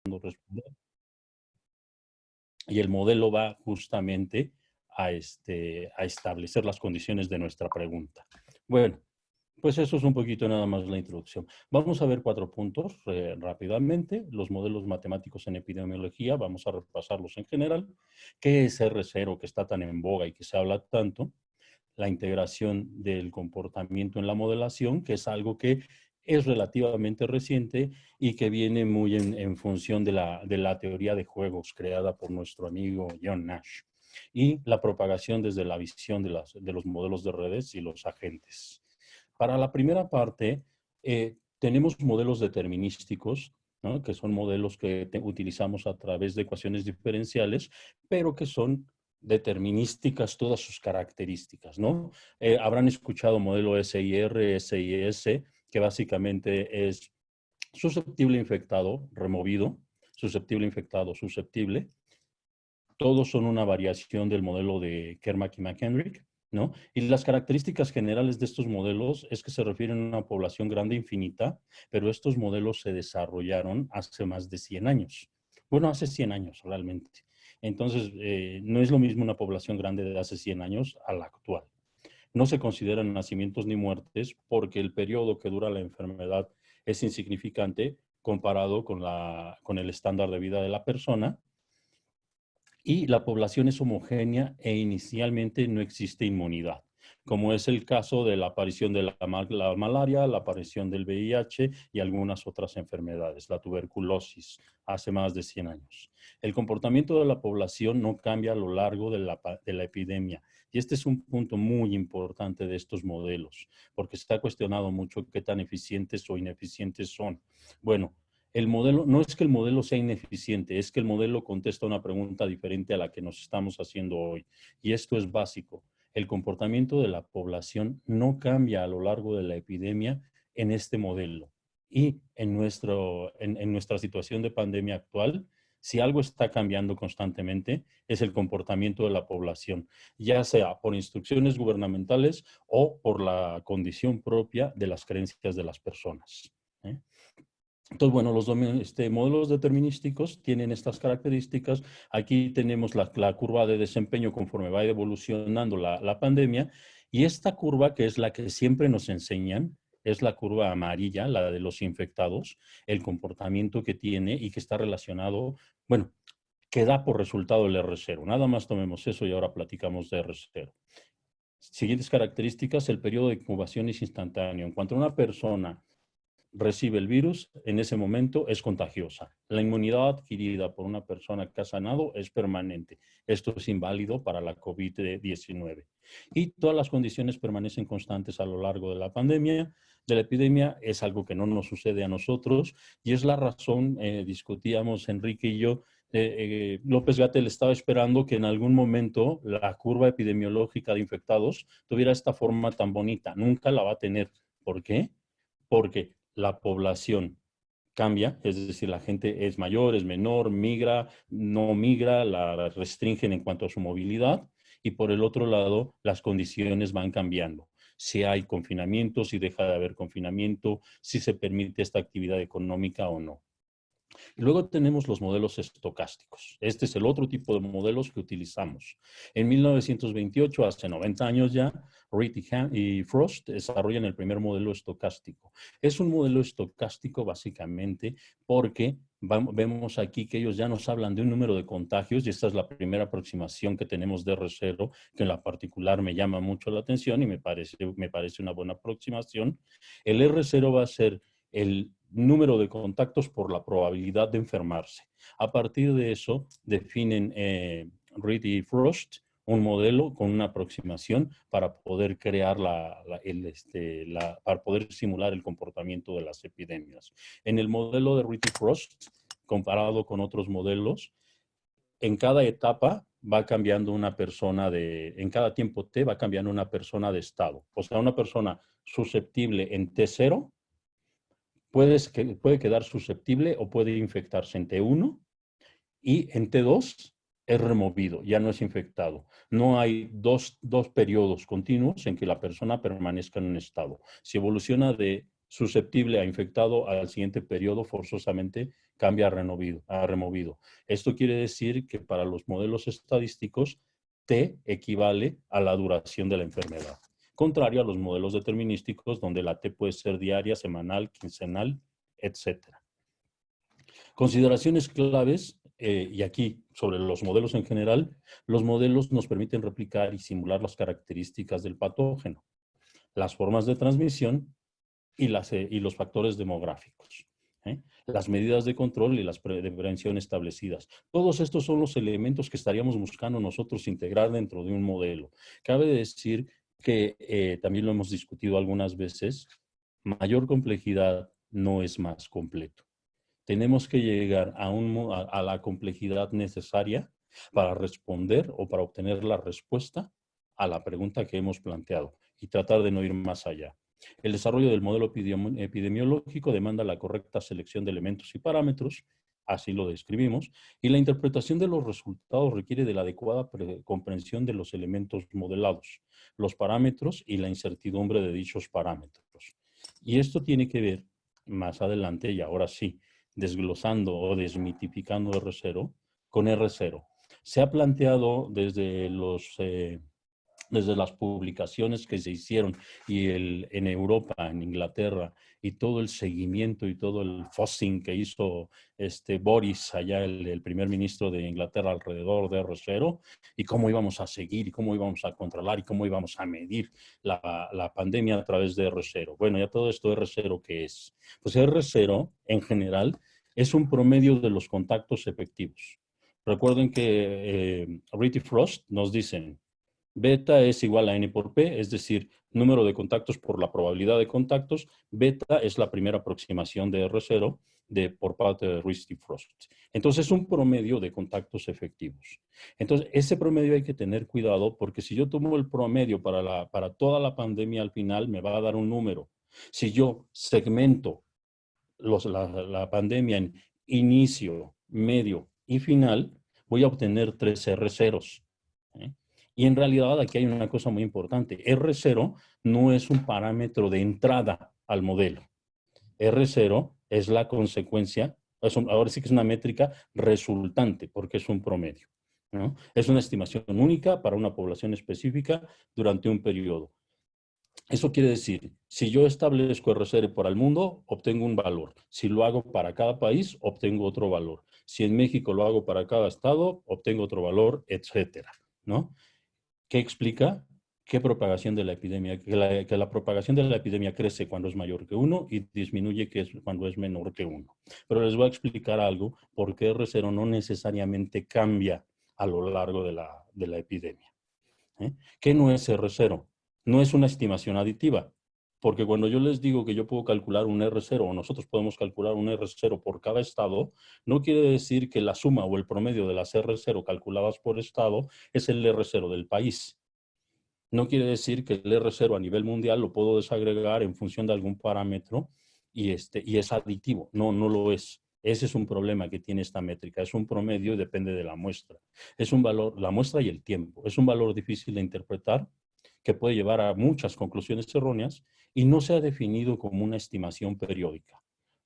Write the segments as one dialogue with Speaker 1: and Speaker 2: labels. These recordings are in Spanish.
Speaker 1: responder. Y el modelo va justamente a establecer las condiciones de nuestra pregunta. Bueno, pues eso es un poquito nada más la introducción. Vamos a ver 4 puntos rápidamente. Los modelos matemáticos en epidemiología, vamos a repasarlos en general. ¿Qué es R0 que está tan en boga y que se habla tanto? La integración del comportamiento en la modelación, que es algo que es relativamente reciente y que viene muy en función de la teoría de juegos creada por nuestro amigo John Nash. Y la propagación desde la visión de los modelos de redes y los agentes. Para la primera parte, tenemos modelos determinísticos, ¿no? Que son modelos que utilizamos a través de ecuaciones diferenciales, pero que son determinísticas todas sus características, ¿no? Habrán escuchado modelo SIR, SIS, que básicamente es susceptible infectado, removido, susceptible infectado, susceptible. Todos son una variación del modelo de Kermack y McHenry, ¿no? Y las características generales de estos modelos es que se refieren a una población grande infinita, pero estos modelos se desarrollaron hace más de 100 años. Bueno, hace 100 años realmente. Entonces, no es lo mismo una población grande de hace 100 años a la actual. No se consideran nacimientos ni muertes porque el periodo que dura la enfermedad es insignificante comparado con el estándar de vida de la persona. Y la población es homogénea e inicialmente no existe inmunidad, como es el caso de la aparición de la malaria, la aparición del VIH y algunas otras enfermedades, la tuberculosis, hace más de 100 años. El comportamiento de la población no cambia a lo largo de la epidemia. Y este es un punto muy importante de estos modelos, porque se ha cuestionado mucho qué tan eficientes o ineficientes son. Bueno, el modelo, no es que el modelo sea ineficiente, es que el modelo contesta una pregunta diferente a la que nos estamos haciendo hoy. Y esto es básico. El comportamiento de la población no cambia a lo largo de la epidemia en este modelo. Y en nuestra situación de pandemia actual, si algo está cambiando constantemente, es el comportamiento de la población, ya sea por instrucciones gubernamentales o por la condición propia de las creencias de las personas. Entonces, bueno, los modelos determinísticos tienen estas características. Aquí tenemos la curva de desempeño conforme va evolucionando la pandemia. Y esta curva, que es la que siempre nos enseñan, es la curva amarilla, la de los infectados, el comportamiento que tiene y que está relacionado, bueno, que da por resultado el R0. Nada más tomemos eso y ahora platicamos de R0. Siguientes características, el periodo de incubación es instantáneo. En cuanto a una persona recibe el virus, en ese momento es contagiosa. La inmunidad adquirida por una persona que ha sanado es permanente. Esto es inválido para la COVID-19. Y todas las condiciones permanecen constantes a lo largo de la pandemia. De la epidemia es algo que no nos sucede a nosotros y es la razón, discutíamos Enrique y yo, López-Gatell estaba esperando que en algún momento la curva epidemiológica de infectados tuviera esta forma tan bonita. Nunca la va a tener. ¿Por qué? Porque la población cambia, es decir, la gente es mayor, es menor, migra, no migra, la restringen en cuanto a su movilidad y por el otro lado las condiciones van cambiando. Si hay confinamiento, si deja de haber confinamiento, si se permite esta actividad económica o no. Y luego tenemos los modelos estocásticos. Este es el otro tipo de modelos que utilizamos. En 1928, hace 90 años ya, Reed y Frost desarrollan el primer modelo estocástico. Es un modelo estocástico básicamente porque vemos aquí que ellos ya nos hablan de un número de contagios y esta es la primera aproximación que tenemos de R0, que en la particular me llama mucho la atención y me parece una buena aproximación. El R0 va a ser el número de contactos por la probabilidad de enfermarse. A partir de eso, definen Reed y Frost un modelo con una aproximación para poder crear para poder simular el comportamiento de las epidemias. En el modelo de Reed y Frost, comparado con otros modelos, en cada etapa va cambiando una persona en cada tiempo T va cambiando una persona de estado. O sea, una persona susceptible en T0 puede quedar susceptible o puede infectarse en T1 y en T2 es removido, ya no es infectado. No hay dos periodos continuos en que la persona permanezca en un estado. Si evoluciona de susceptible a infectado al siguiente periodo forzosamente cambia a removido. Esto quiere decir que para los modelos estadísticos, T equivale a la duración de la enfermedad. Contrario a los modelos determinísticos, donde la T puede ser diaria, semanal, quincenal, etc. Consideraciones claves, y aquí sobre los modelos en general, los modelos nos permiten replicar y simular las características del patógeno, las formas de transmisión y los factores demográficos, las medidas de control y las de prevención establecidas. Todos estos son los elementos que estaríamos buscando nosotros integrar dentro de un modelo. Cabe decir que también lo hemos discutido algunas veces, mayor complejidad no es más completo. Tenemos que llegar a la complejidad necesaria para responder o para obtener la respuesta a la pregunta que hemos planteado y tratar de no ir más allá. El desarrollo del modelo epidemiológico demanda la correcta selección de elementos y parámetros, así lo describimos, y la interpretación de los resultados requiere de la adecuada comprensión de los elementos modelados, los parámetros y la incertidumbre de dichos parámetros. Y esto tiene que ver más adelante, y ahora sí, desglosando o desmitificando R0 con R0. Se ha planteado desde las publicaciones que se hicieron y en Europa, en Inglaterra, y todo el seguimiento y todo el fussing que hizo Boris, allá el primer ministro de Inglaterra, alrededor de R0, y cómo íbamos a seguir, y cómo íbamos a controlar, y cómo íbamos a medir la pandemia a través de R0. Bueno, ya todo esto R0, ¿qué es? Pues R0, en general, es un promedio de los contactos efectivos. Recuerden que Reed y Frost nos dicen, beta es igual a n por p, es decir, número de contactos por la probabilidad de contactos. Beta es la primera aproximación de R0 por parte de Reed y Frost. Entonces, es un promedio de contactos efectivos. Entonces, ese promedio hay que tener cuidado porque si yo tomo el promedio para toda la pandemia al final, me va a dar un número. Si yo segmento la pandemia en inicio, medio y final, voy a obtener 3 R0s. Y en realidad aquí hay una cosa muy importante. R0 no es un parámetro de entrada al modelo. R0 es la consecuencia, ahora sí que es una métrica resultante, porque es un promedio, ¿no? Es una estimación única para una población específica durante un periodo. Eso quiere decir, si yo establezco R0 para el mundo, obtengo un valor. Si lo hago para cada país, obtengo otro valor. Si en México lo hago para cada estado, obtengo otro valor, etcétera, ¿no? ¿Qué explica? ¿Qué propagación de la epidemia? Que la propagación de la epidemia crece cuando es mayor que 1 y disminuye cuando es menor que 1. Pero les voy a explicar algo, porque R0 no necesariamente cambia a lo largo de la epidemia. ¿Qué no es R0? No es una estimación aditiva, porque cuando yo les digo que yo puedo calcular un R0 o nosotros podemos calcular un R0 por cada estado, no quiere decir que la suma o el promedio de las R0 calculadas por estado es el R0 del país. No quiere decir que el R0 a nivel mundial lo puedo desagregar en función de algún parámetro y es aditivo. No, no lo es. Ese es un problema que tiene esta métrica. Es un promedio y depende de la muestra. Es un valor, la muestra y el tiempo. Es un valor difícil de interpretar que puede llevar a muchas conclusiones erróneas y no se ha definido como una estimación periódica.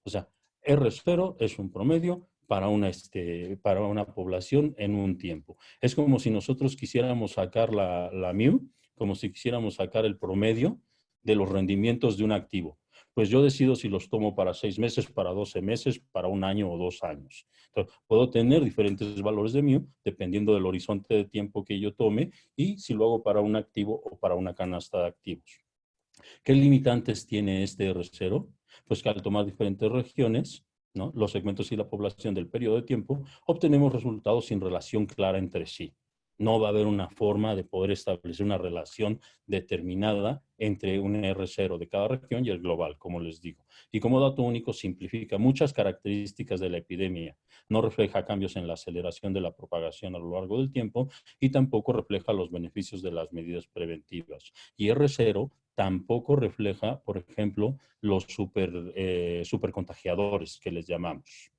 Speaker 1: O sea, R0 es un promedio para una población en un tiempo. Es como si nosotros quisiéramos sacar la mu, como si quisiéramos sacar el promedio de los rendimientos de un activo. Pues yo decido si los tomo para 6 meses, para 12 meses, para 1 año o 2 años. Entonces, puedo tener diferentes valores de mu dependiendo del horizonte de tiempo que yo tome y si lo hago para un activo o para una canasta de activos. ¿Qué limitantes tiene este R0? Pues que al tomar diferentes regiones, ¿no?, los segmentos y la población del periodo de tiempo, obtenemos resultados sin relación clara entre sí. No va a haber una forma de poder establecer una relación determinada entre un R0 de cada región y el global, como les digo. Y como dato único, simplifica muchas características de la epidemia. No refleja cambios en la aceleración de la propagación a lo largo del tiempo y tampoco refleja los beneficios de las medidas preventivas. Y R0 tampoco refleja, por ejemplo, los supercontagiadores que les llamamos.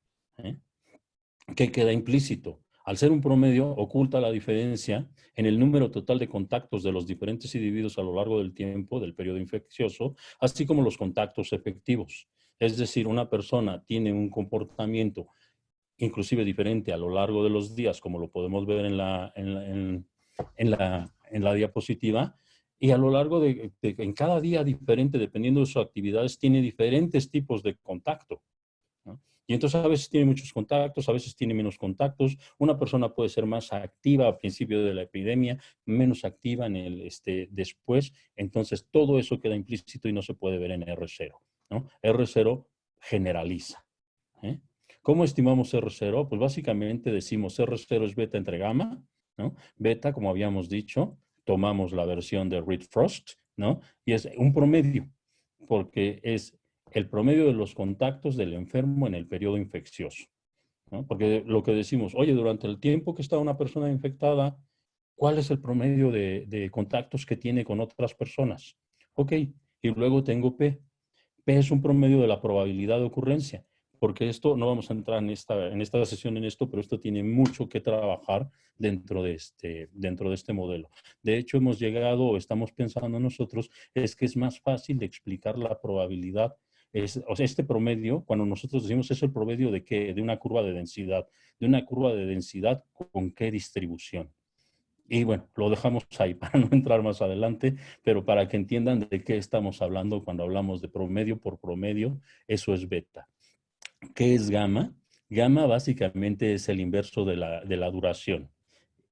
Speaker 1: ¿Qué queda implícito? Al ser un promedio, oculta la diferencia en el número total de contactos de los diferentes individuos a lo largo del tiempo del periodo infeccioso, así como los contactos efectivos. Es decir, una persona tiene un comportamiento inclusive diferente a lo largo de los días, como lo podemos ver en la diapositiva, y a lo largo en cada día diferente, dependiendo de sus actividades, tiene diferentes tipos de contacto, ¿no? Y entonces a veces tiene muchos contactos, a veces tiene menos contactos. Una persona puede ser más activa al principio de la epidemia, menos activa después. Entonces todo eso queda implícito y no se puede ver en R0, ¿no? R0 generaliza, ¿eh? ¿Cómo estimamos R0? Pues básicamente decimos R0 es beta entre gamma, ¿no? Beta, como habíamos dicho, tomamos la versión de Reed Frost, ¿no? Y es un promedio, porque es el promedio de los contactos del enfermo en el periodo infeccioso, ¿no? Porque lo que decimos, oye, durante el tiempo que está una persona infectada, ¿cuál es el promedio de contactos que tiene con otras personas? Ok, y luego tengo P. P es un promedio de la probabilidad de ocurrencia, porque esto, no vamos a entrar en esta sesión en esto, pero esto tiene mucho que trabajar dentro de este modelo. De hecho, hemos llegado, o estamos pensando nosotros, es que es más fácil de explicar la probabilidad. O sea, este promedio, cuando nosotros decimos, es el promedio de qué, de una curva de densidad. ¿De una curva de densidad con qué distribución? Y bueno, lo dejamos ahí para no entrar más adelante, pero para que entiendan de qué estamos hablando cuando hablamos de promedio por promedio, eso es beta. ¿Qué es gamma? Gamma básicamente es el inverso de la duración.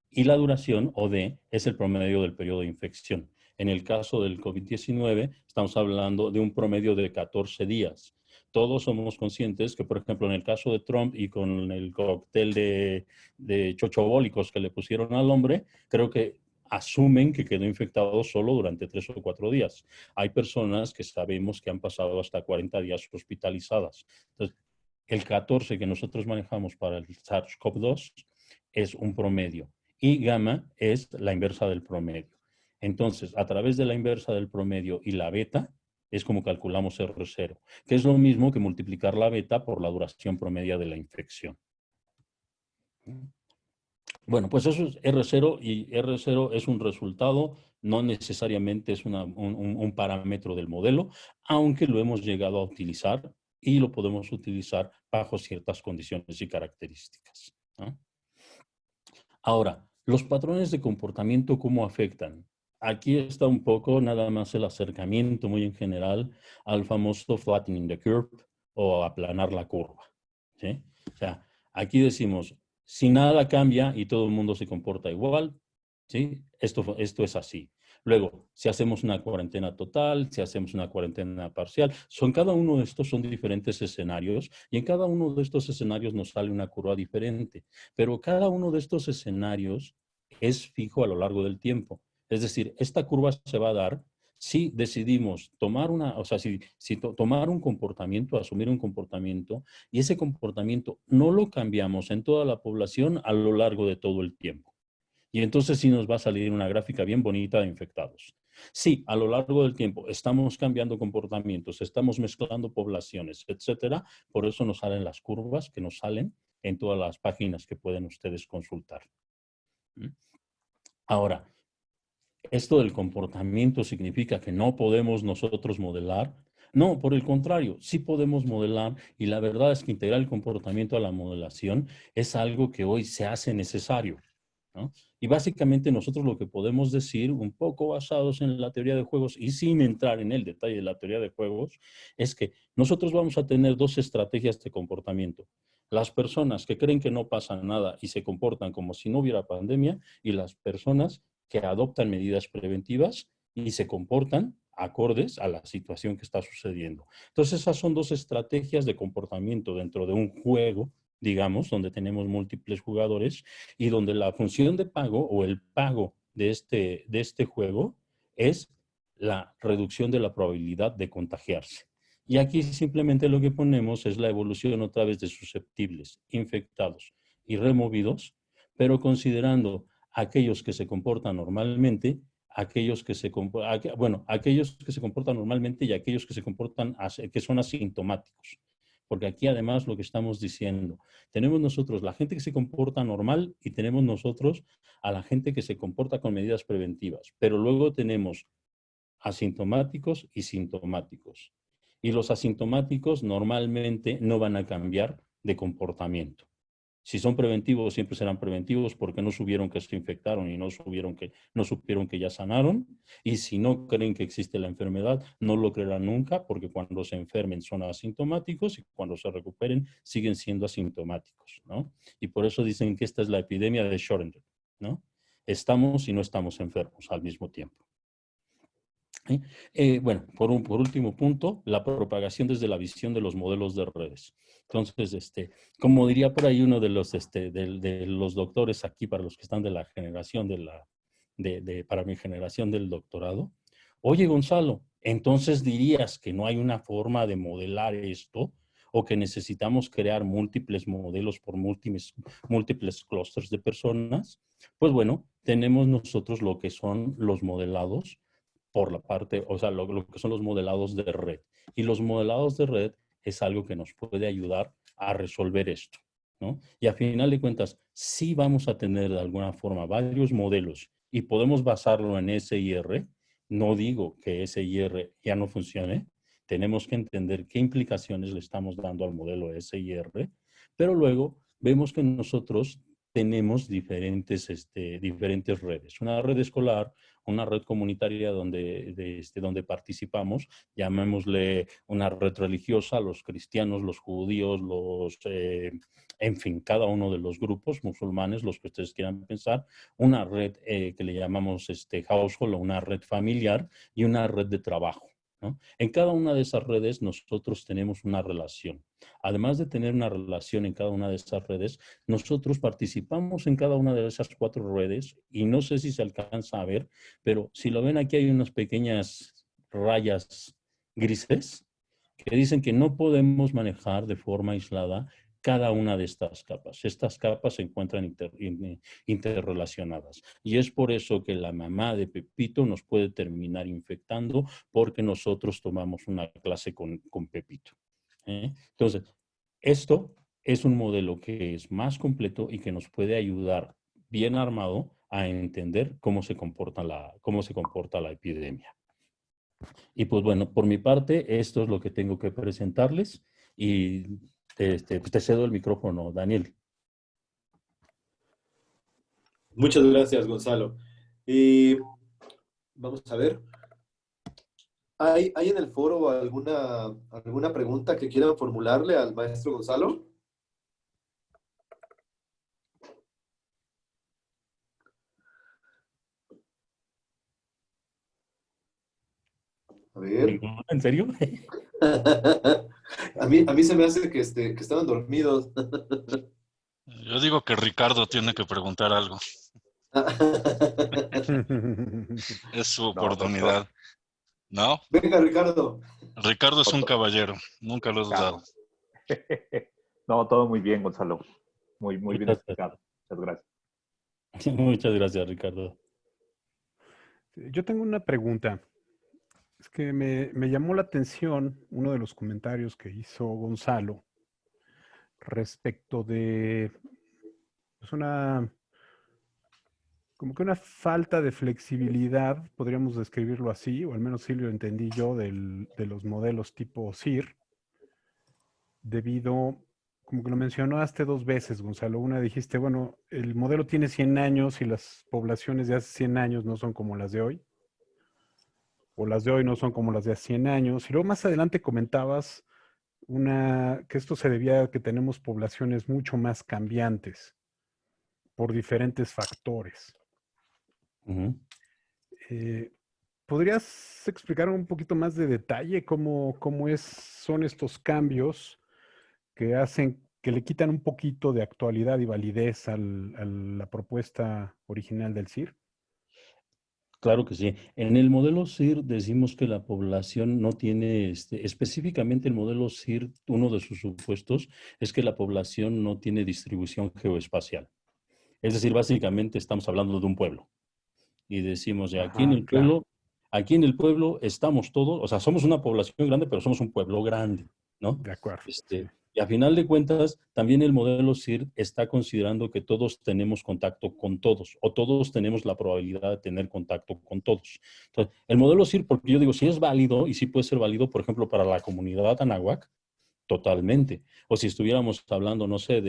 Speaker 1: Y la duración, o D, es el promedio del periodo de infección. En el caso del COVID-19, estamos hablando de un promedio de 14 días. Todos somos conscientes que, por ejemplo, en el caso de Trump y con el cóctel de chochobólicos que le pusieron al hombre, creo que asumen que quedó infectado solo durante 3 o 4 días. Hay personas que sabemos que han pasado hasta 40 días hospitalizadas. Entonces, el 14 que nosotros manejamos para el SARS-CoV-2 es un promedio y gamma es la inversa del promedio. Entonces, a través de la inversa del promedio y la beta, es como calculamos R0, que es lo mismo que multiplicar la beta por la duración promedia de la infección. Bueno, pues eso es R0 y R0 es un resultado, no necesariamente es un parámetro del modelo, aunque lo hemos llegado a utilizar y lo podemos utilizar bajo ciertas condiciones y características, ¿no? Ahora, los patrones de comportamiento, ¿cómo afectan? Aquí está un poco nada más el acercamiento muy en general al famoso flattening the curve o aplanar la curva, ¿sí? O sea, aquí decimos, si nada cambia y todo el mundo se comporta igual, ¿sí? Esto es así. Luego, si hacemos una cuarentena total, si hacemos una cuarentena parcial, cada uno de estos son diferentes escenarios y en cada uno de estos escenarios nos sale una curva diferente, pero cada uno de estos escenarios es fijo a lo largo del tiempo. Es decir, esta curva se va a dar si decidimos tomar tomar un comportamiento, asumir un comportamiento, y ese comportamiento no lo cambiamos en toda la población a lo largo de todo el tiempo. Y entonces sí nos va a salir una gráfica bien bonita de infectados. Sí, a lo largo del tiempo estamos cambiando comportamientos, estamos mezclando poblaciones, etcétera. Por eso nos salen las curvas que nos salen en todas las páginas que pueden ustedes consultar. Ahora, ¿esto del comportamiento significa que no podemos nosotros modelar? No, por el contrario, sí podemos modelar y la verdad es que integrar el comportamiento a la modelación es algo que hoy se hace necesario, ¿no? Y básicamente nosotros lo que podemos decir, un poco basados en la teoría de juegos y sin entrar en el detalle de la teoría de juegos, es que nosotros vamos a tener dos estrategias de comportamiento. Las personas que creen que no pasa nada y se comportan como si no hubiera pandemia y las personas que adoptan medidas preventivas y se comportan acordes a la situación que está sucediendo. Entonces, esas son dos estrategias de comportamiento dentro de un juego, digamos, donde tenemos múltiples jugadores y donde la función de pago o el pago de este juego es la reducción de la probabilidad de contagiarse. Y aquí simplemente lo que ponemos es la evolución otra vez de susceptibles, infectados y removidos, pero considerando aquellos que se comportan normalmente, aquellos que se comportan normalmente y aquellos que se comportan, que son asintomáticos. Porque aquí además lo que estamos diciendo, tenemos nosotros la gente que se comporta normal y tenemos nosotros a la gente que se comporta con medidas preventivas. Pero luego tenemos asintomáticos y sintomáticos. Y los asintomáticos normalmente no van a cambiar de comportamiento. Si son preventivos, siempre serán preventivos porque no supieron que se infectaron y no supieron que ya sanaron. Y si no creen que existe la enfermedad, no lo creerán nunca porque cuando se enfermen son asintomáticos y cuando se recuperen siguen siendo asintomáticos, ¿no? Y por eso dicen que esta es la epidemia de Schrödinger, ¿no? Estamos y no estamos enfermos al mismo tiempo. Bueno, por último punto, la propagación desde la visión de los modelos de redes. Entonces, como diría por ahí uno de los doctores aquí, para los que están de la generación para mi generación del doctorado, oye, Gonzalo, entonces dirías que no hay una forma de modelar esto o que necesitamos crear múltiples modelos por múltiples clústeres de personas. Pues bueno, tenemos nosotros lo que son los modelados por la parte, o sea, lo que son los modelados de red. Y los modelados de red es algo que nos puede ayudar a resolver esto, ¿no? Y a final de cuentas, sí vamos a tener de alguna forma varios modelos y podemos basarlo en SIR. No digo que SIR ya no funcione. Tenemos que entender qué implicaciones le estamos dando al modelo SIR, pero luego vemos que nosotros tenemos diferentes redes. Una red escolar, una red comunitaria donde participamos, llamémosle una red religiosa, los cristianos, los judíos, en fin, cada uno de los grupos musulmanes, los que ustedes quieran pensar, una red que le llamamos household o una red familiar y una red de trabajo, ¿no? En cada una de esas redes nosotros tenemos una relación. Además de tener una relación en cada una de esas redes, nosotros participamos en cada una de esas 4 redes y no sé si se alcanza a ver, pero si lo ven aquí hay unas pequeñas rayas grises que dicen que no podemos manejar de forma aislada cada una de estas capas. Estas capas se encuentran interrelacionadas. Y es por eso que la mamá de Pepito nos puede terminar infectando porque nosotros tomamos una clase con Pepito. Entonces, esto es un modelo que es más completo y que nos puede ayudar bien armado a entender cómo se comporta la epidemia. Y pues bueno, por mi parte, esto es lo que tengo que presentarles y pues te cedo el micrófono, Daniel.
Speaker 2: Muchas gracias, Gonzalo. Y vamos a ver. ¿Hay en el foro alguna pregunta que quieran formularle al maestro Gonzalo? A ver.
Speaker 1: ¿En serio?
Speaker 2: A mí se me hace que estaban dormidos.
Speaker 3: Yo digo que Ricardo tiene que preguntar algo. Es su oportunidad. ¿No?
Speaker 2: Venga, Ricardo.
Speaker 3: Ricardo es un caballero, nunca lo he dudado.
Speaker 4: No, todo muy bien, Gonzalo. Muy bien
Speaker 1: Muchas
Speaker 4: explicado. Muchas gracias.
Speaker 1: Muchas gracias, Ricardo.
Speaker 5: Yo tengo una pregunta. Es que me llamó la atención uno de los comentarios que hizo Gonzalo respecto de pues como que una falta de flexibilidad, podríamos describirlo así, o al menos sí lo entendí yo, de los modelos tipo SIR, debido, como que lo mencionaste 2 veces, Gonzalo. Una dijiste, bueno, el modelo tiene 100 años y las poblaciones de hace 100 años no son como las de hoy, o las de hoy no son como las de hace 100 años. Y luego más adelante comentabas que esto se debía a que tenemos poblaciones mucho más cambiantes por diferentes factores. ¿Podrías explicar un poquito más de detalle cómo son estos cambios que hacen, que le quitan un poquito de actualidad y validez a la propuesta original del CIR?
Speaker 1: Claro que sí. En el modelo SIR decimos que la población no tiene, específicamente el modelo SIR, uno de sus supuestos es que la población no tiene distribución geoespacial. Es decir, básicamente estamos hablando de un pueblo. Y decimos, aquí en el pueblo, aquí en el pueblo estamos todos, o sea, somos una población grande, pero somos un pueblo grande. ¿no?
Speaker 5: De acuerdo. Sí.
Speaker 1: Y a final de cuentas, también el modelo SIR está considerando que todos tenemos contacto con todos, o todos tenemos la probabilidad de tener contacto con todos. Entonces, el modelo SIR, porque yo digo, si es válido, y sí puede ser válido, por ejemplo, para la comunidad anáhuac, totalmente. O si estuviéramos hablando, no sé,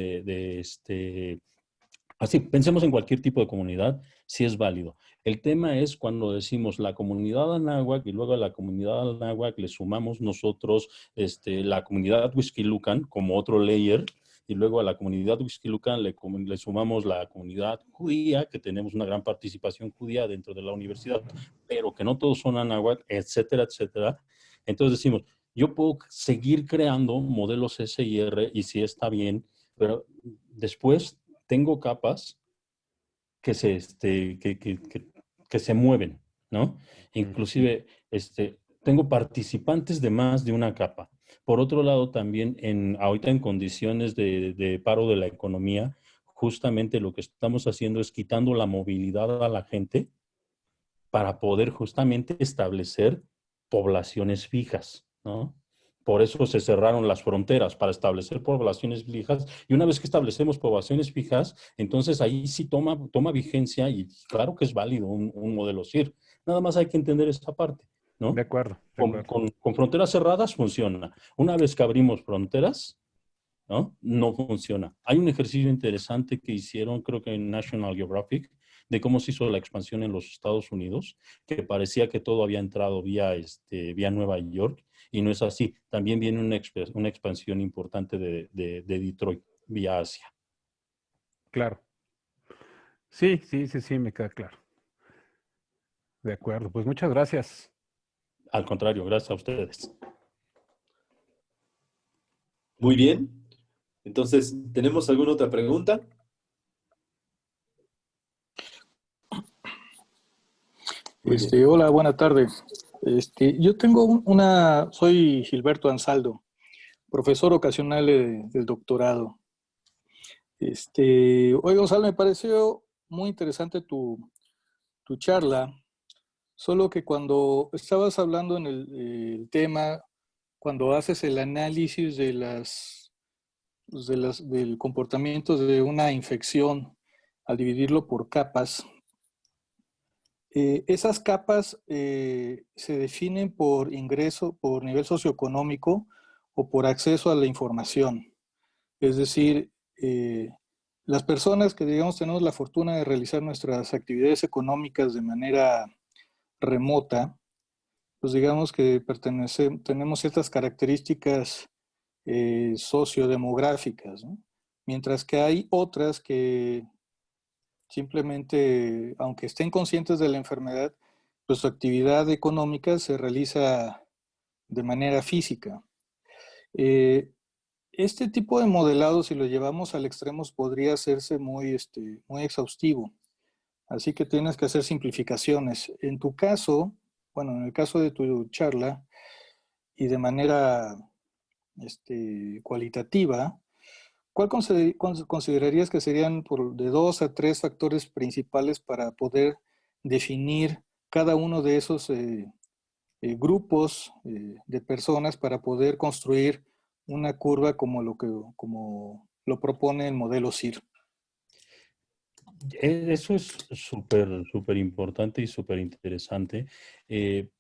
Speaker 1: así, pensemos en cualquier tipo de comunidad, sí es válido. El tema es cuando decimos la comunidad anáhuac y luego a la comunidad anáhuac le sumamos nosotros la comunidad Huixquilucan como otro layer y luego a la comunidad Huixquilucan le sumamos la comunidad judía, que tenemos una gran participación judía dentro de la universidad, pero que no todos son anáhuac, etcétera, etcétera. Entonces decimos, yo puedo seguir creando modelos SIR y sí está bien, pero después tengo capas que se mueven, ¿no? Inclusive tengo participantes de más de una capa. Por otro lado, también ahorita en condiciones de paro de la economía, justamente lo que estamos haciendo es quitando la movilidad a la gente para poder justamente establecer poblaciones fijas, ¿no? Por eso se cerraron las fronteras, para establecer poblaciones fijas. Y una vez que establecemos poblaciones fijas, entonces ahí sí toma vigencia y claro que es válido un modelo SIR. Nada más hay que entender esta parte, ¿no?
Speaker 5: De acuerdo. De acuerdo.
Speaker 1: Con fronteras cerradas funciona. Una vez que abrimos fronteras, ¿no? No funciona. Hay un ejercicio interesante que hicieron, creo que en National Geographic, de cómo se hizo la expansión en los Estados Unidos, que parecía que todo había entrado vía Nueva York, y no es así. También viene una expansión importante de Detroit, vía Asia.
Speaker 5: Claro. Sí, me queda claro. De acuerdo, pues muchas gracias.
Speaker 1: Al contrario, gracias a ustedes.
Speaker 2: Muy bien. Entonces, ¿tenemos alguna otra pregunta? Muy bien.
Speaker 6: Hola, buena tarde. Yo tengo soy Gilberto Ansaldo, profesor ocasional del doctorado. Oye, Gonzalo, me pareció muy interesante tu charla, solo que cuando estabas hablando en el tema, cuando haces el análisis del comportamiento de una infección al dividirlo por capas, esas capas se definen por ingreso, por nivel socioeconómico o por acceso a la información. Es decir, las personas que, digamos, tenemos la fortuna de realizar nuestras actividades económicas de manera remota, pues digamos que tenemos ciertas características sociodemográficas, ¿no? Mientras que hay otras que simplemente, aunque estén conscientes de la enfermedad, pues su actividad económica se realiza de manera física. Este tipo de modelado, si lo llevamos al extremo, podría hacerse muy exhaustivo. Así que tienes que hacer simplificaciones. En tu caso, bueno, en el caso de tu charla, y de manera cualitativa, ¿cuál considerarías que serían de 2 a 3 factores principales para poder definir cada uno de esos grupos de personas para poder construir una curva como lo propone el modelo SIR?
Speaker 1: Eso es súper importante y súper interesante,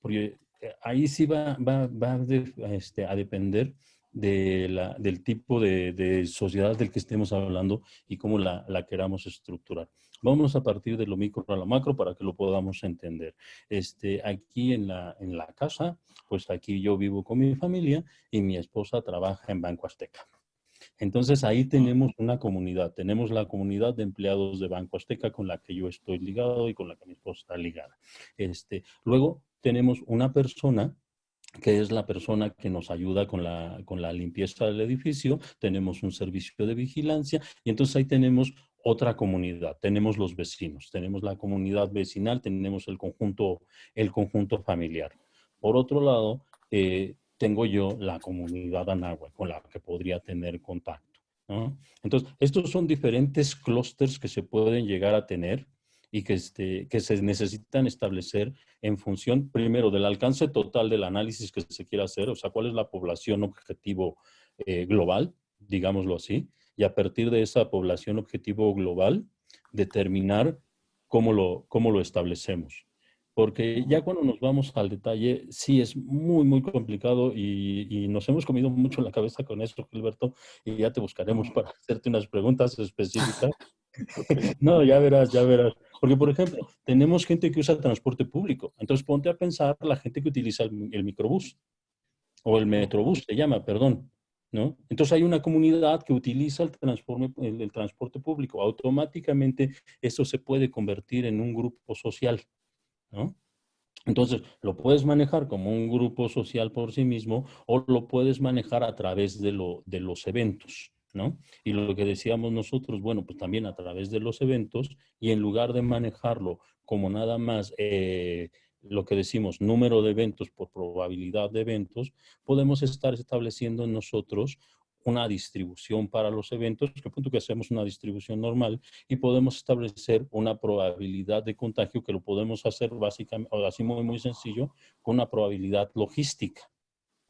Speaker 1: porque ahí sí va a depender del tipo de sociedad del que estemos hablando y cómo la queramos estructurar. Vamos a partir de lo micro a lo macro para que lo podamos entender. Aquí en la casa, pues aquí yo vivo con mi familia y mi esposa trabaja en Banco Azteca. Entonces ahí tenemos una comunidad, tenemos la comunidad de empleados de Banco Azteca con la que yo estoy ligado y con la que mi esposa está ligada. Luego tenemos una persona que es la persona que nos ayuda con la limpieza del edificio, tenemos un servicio de vigilancia y entonces ahí tenemos otra comunidad, tenemos los vecinos, tenemos la comunidad vecinal, tenemos el conjunto familiar. Por otro lado, tengo yo la comunidad anáhuac con la que podría tener contacto, ¿no? Entonces, estos son diferentes clústeres que se pueden llegar a tener y que se necesitan establecer en función, primero, del alcance total del análisis que se quiera hacer, o sea, cuál es la población objetivo global, digámoslo así, y a partir de esa población objetivo global, determinar cómo lo establecemos. Porque ya cuando nos vamos al detalle, sí es muy, muy complicado y nos hemos comido mucho la cabeza con eso, Gilberto, y ya te buscaremos para hacerte unas preguntas específicas. No, ya verás, ya verás. Porque, por ejemplo, tenemos gente que usa transporte público. Entonces, ponte a pensar la gente que utiliza el microbús o el metrobús, se llama, perdón, ¿no? Entonces, hay una comunidad que utiliza el transporte público. Automáticamente, eso se puede convertir en un grupo social, ¿no? Entonces, lo puedes manejar como un grupo social por sí mismo o lo puedes manejar a través de los eventos, ¿no? Y lo que decíamos nosotros, bueno, pues también a través de los eventos y en lugar de manejarlo como nada más lo que decimos, número de eventos por probabilidad de eventos, podemos estar estableciendo nosotros una distribución para los eventos, que punto que hacemos una distribución normal y podemos establecer una probabilidad de contagio que lo podemos hacer básicamente, o así muy, muy sencillo, con una probabilidad logística,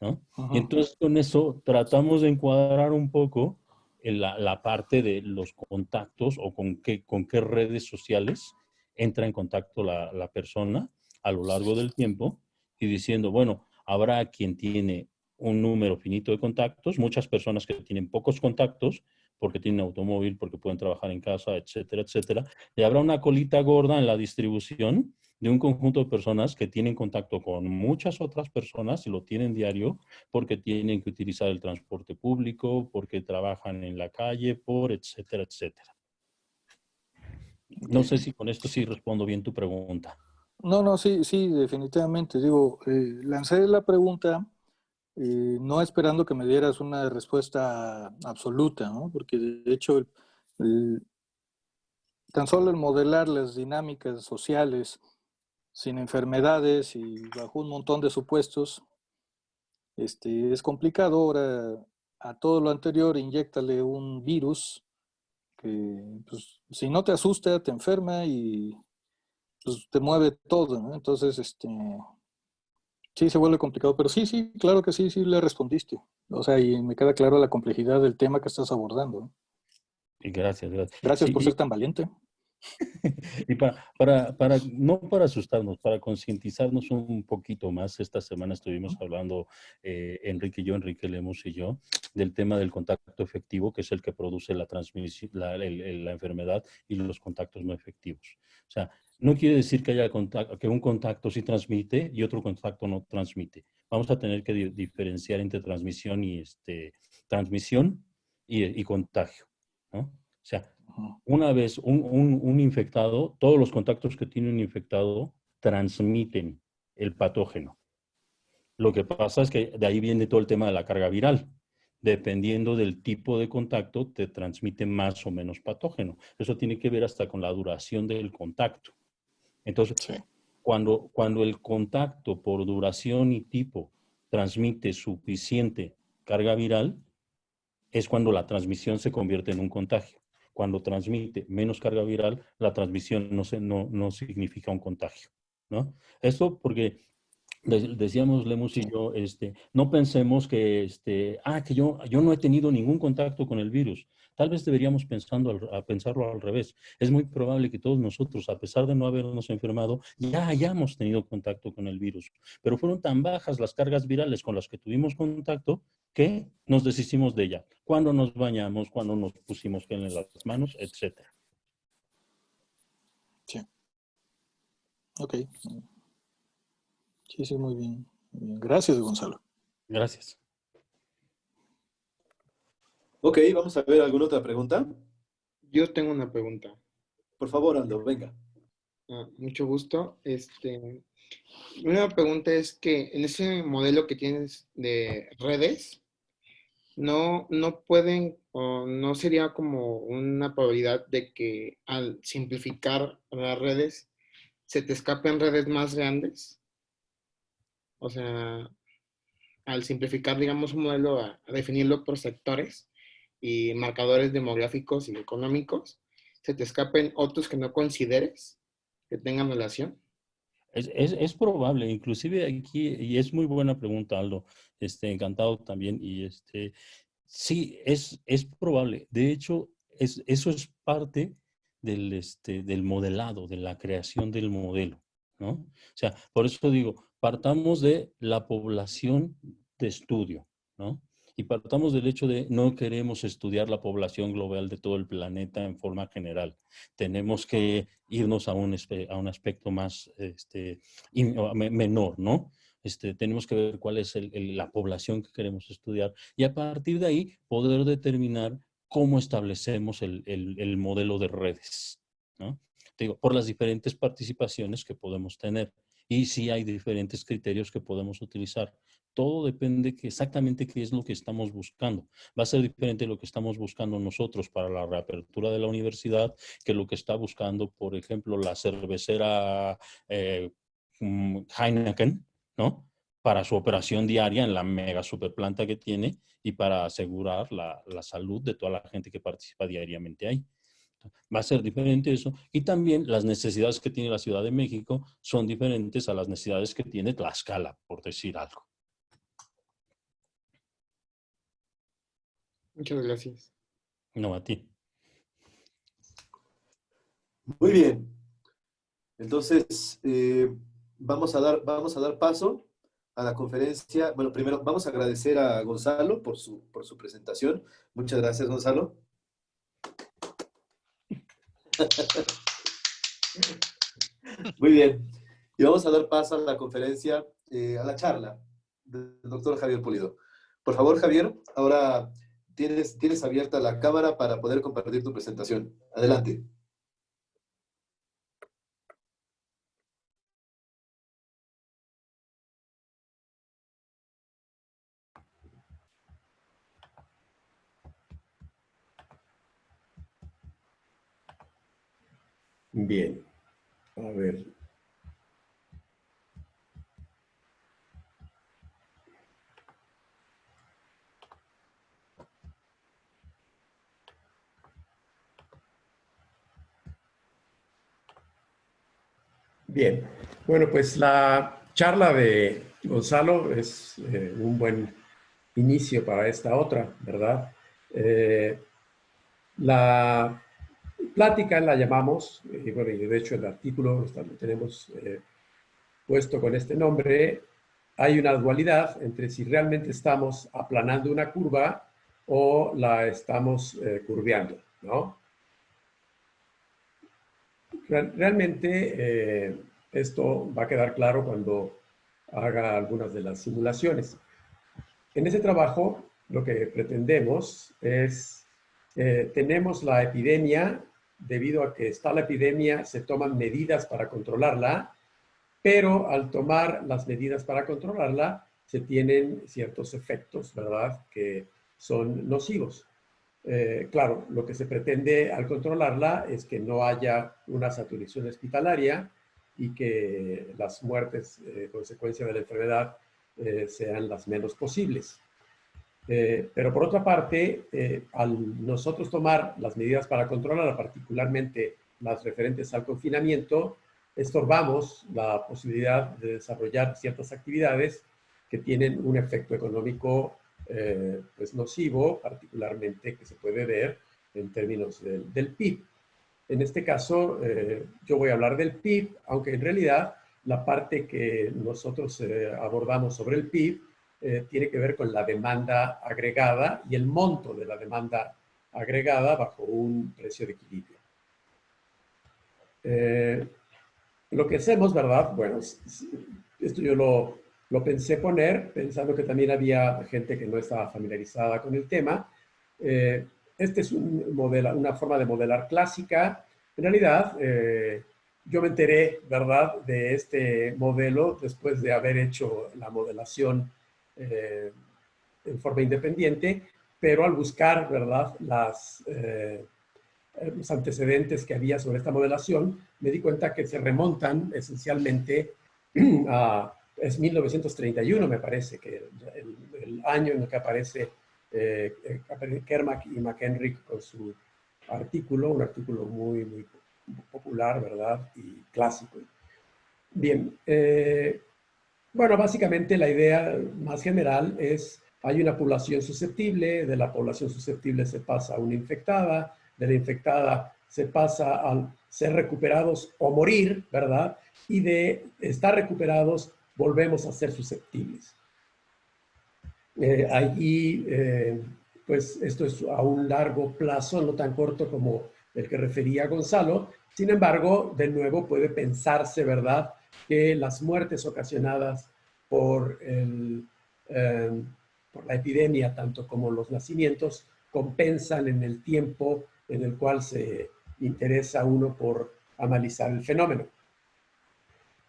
Speaker 1: ¿no? Y entonces con eso tratamos de encuadrar un poco la parte de los contactos o con qué redes sociales entra en contacto la persona a lo largo del tiempo y diciendo, bueno, habrá quien tiene un número finito de contactos, muchas personas que tienen pocos contactos porque tienen automóvil, porque pueden trabajar en casa, etcétera, etcétera. Y habrá una colita gorda en la distribución de un conjunto de personas que tienen contacto con muchas otras personas y lo tienen diario porque tienen que utilizar el transporte público, porque trabajan en la calle, por etcétera, etcétera. No sé si con esto sí respondo bien tu pregunta.
Speaker 6: No, sí, definitivamente. Digo, lancé la pregunta no esperando que me dieras una respuesta absoluta, ¿no? Porque de hecho, tan solo el modelar las dinámicas sociales sin enfermedades y bajo un montón de supuestos, es complicado. Ahora, a todo lo anterior, inyéctale un virus que, pues, si no te asusta, te enferma y pues, te mueve todo, ¿no? Entonces, sí se vuelve complicado, pero sí, claro que sí le respondiste. O sea, y me queda claro la complejidad del tema que estás abordando, ¿no?
Speaker 1: Y gracias.
Speaker 6: Gracias
Speaker 1: Sí,
Speaker 6: por ser tan valiente.
Speaker 1: y no para asustarnos, para concientizarnos un poquito más, esta semana estuvimos hablando, Enrique Lemos y yo, del tema del contacto efectivo, que es el que produce la transmisión, la enfermedad y los contactos no efectivos. O sea, no quiere decir que un contacto sí transmite y otro contacto no transmite. Vamos a tener que diferenciar entre transmisión y contagio, ¿no? O sea, una vez un infectado, todos los contactos que tiene un infectado transmiten el patógeno. Lo que pasa es que de ahí viene todo el tema de la carga viral. Dependiendo del tipo de contacto, te transmite más o menos patógeno. Eso tiene que ver hasta con la duración del contacto. Entonces,
Speaker 6: Sí.
Speaker 1: cuando el contacto por duración y tipo transmite suficiente carga viral, es cuando la transmisión se convierte en un contagio. Cuando transmite menos carga viral, la transmisión no significa un contagio, ¿no? Esto porque decíamos Lemus y yo, no pensemos que, que yo no he tenido ningún contacto con el virus. Tal vez deberíamos pensarlo al revés. Es muy probable que todos nosotros, a pesar de no habernos enfermado, ya hayamos tenido contacto con el virus. Pero fueron tan bajas las cargas virales con las que tuvimos contacto que nos deshicimos de ella. Cuando nos bañamos, cuando nos pusimos gel en las manos, etcétera.
Speaker 6: Sí. Ok. Sí, muy bien. Gracias, Gonzalo.
Speaker 1: Gracias.
Speaker 2: Ok, vamos a ver alguna otra pregunta.
Speaker 7: Yo tengo una pregunta.
Speaker 2: Por favor, Aldo, venga.
Speaker 7: Mucho gusto. Una pregunta es que en ese modelo que tienes de redes, no pueden, o no sería como una probabilidad de que al simplificar las redes se te escapen redes más grandes. O sea, al simplificar, digamos, un modelo a definirlo por sectores y marcadores demográficos y económicos, se te escapen otros que no consideres. que tengan relación?
Speaker 1: Es probable, inclusive aquí, y es muy buena pregunta, Aldo, encantado también, y sí, es probable. De hecho, eso es parte del modelado, de la creación del modelo, ¿no? O sea, por eso digo, partamos de la población de estudio, ¿no? Y partamos del hecho de no queremos estudiar la población global de todo el planeta en forma general. Tenemos que irnos a un aspecto más menor, ¿no? Tenemos que ver cuál es la población que queremos estudiar y a partir de ahí poder determinar cómo establecemos el modelo de redes, ¿no? Te digo, por las diferentes participaciones que podemos tener y si hay diferentes criterios que podemos utilizar. Todo depende exactamente qué es lo que estamos buscando. Va a ser diferente lo que estamos buscando nosotros para la reapertura de la universidad que lo que está buscando, por ejemplo, la cervecera Heineken, ¿no? Para su operación diaria en la mega superplanta que tiene y para asegurar la salud de toda la gente que participa diariamente ahí. Va a ser diferente eso. Y también las necesidades que tiene la Ciudad de México son diferentes a las necesidades que tiene Tlaxcala, por decir algo.
Speaker 7: Muchas gracias.
Speaker 1: No, a ti.
Speaker 2: Muy bien. Entonces, vamos a dar paso a la conferencia. Bueno, primero vamos a agradecer a Gonzalo por su presentación. Muchas gracias, Gonzalo. Muy bien. Y vamos a dar paso a la conferencia, a la charla del doctor Javier Pulido. Por favor, Javier, ahora tienes abierta la cámara para poder compartir tu presentación. Adelante. Bien. A ver. Bien, bueno, pues la charla de Gonzalo es un buen inicio para esta otra, ¿verdad? La plática la llamamos, y bueno, y de hecho el artículo lo tenemos puesto con este nombre. Hay una dualidad entre si realmente estamos aplanando una curva o la estamos curveando, ¿no? Realmente esto va a quedar claro cuando haga algunas de las simulaciones. En ese trabajo lo que pretendemos es, tenemos la epidemia, debido a que está la epidemia se toman medidas para controlarla, pero al tomar las medidas para controlarla se tienen ciertos efectos, ¿verdad?, que son nocivos. Claro, lo que se pretende al controlarla es que no haya una saturación hospitalaria y que las muertes consecuencia de la enfermedad sean las menos posibles. Pero por otra parte, al nosotros tomar las medidas para controlarla, particularmente las referentes al confinamiento, estorbamos la posibilidad de desarrollar ciertas actividades que tienen un efecto económico pues nocivo, particularmente que se puede ver en términos del PIB. En este caso, yo voy a hablar del PIB, aunque en realidad la parte que nosotros abordamos sobre el PIB tiene que ver con la demanda agregada y el monto de la demanda agregada bajo un precio de equilibrio. Lo que hacemos, ¿verdad? Bueno, esto yo lo pensé poner pensando que también había gente que no estaba familiarizada con el tema. Este es una forma de modelar clásica. En realidad, yo me enteré, ¿verdad?, de este modelo después de haber hecho la modelación en forma independiente, pero al buscar, ¿verdad?, los antecedentes que había sobre esta modelación, me di cuenta que se remontan esencialmente a es 1931, me parece, que el año en el que aparece Kermack y McHenry con su artículo, un artículo muy popular, ¿verdad? Y clásico. Bien, bueno, básicamente la idea más general es, hay una población susceptible, de la población susceptible se pasa a una infectada, de la infectada se pasa a ser recuperados o morir, ¿verdad? Y de estar recuperados volvemos a ser susceptibles. Allí, pues esto es a un largo plazo, no tan corto como el que refería Gonzalo. Sin embargo, de nuevo puede pensarse, ¿verdad?, que las muertes ocasionadas por, por la epidemia, tanto como los nacimientos, compensan en el tiempo en el cual se interesa uno por analizar el fenómeno.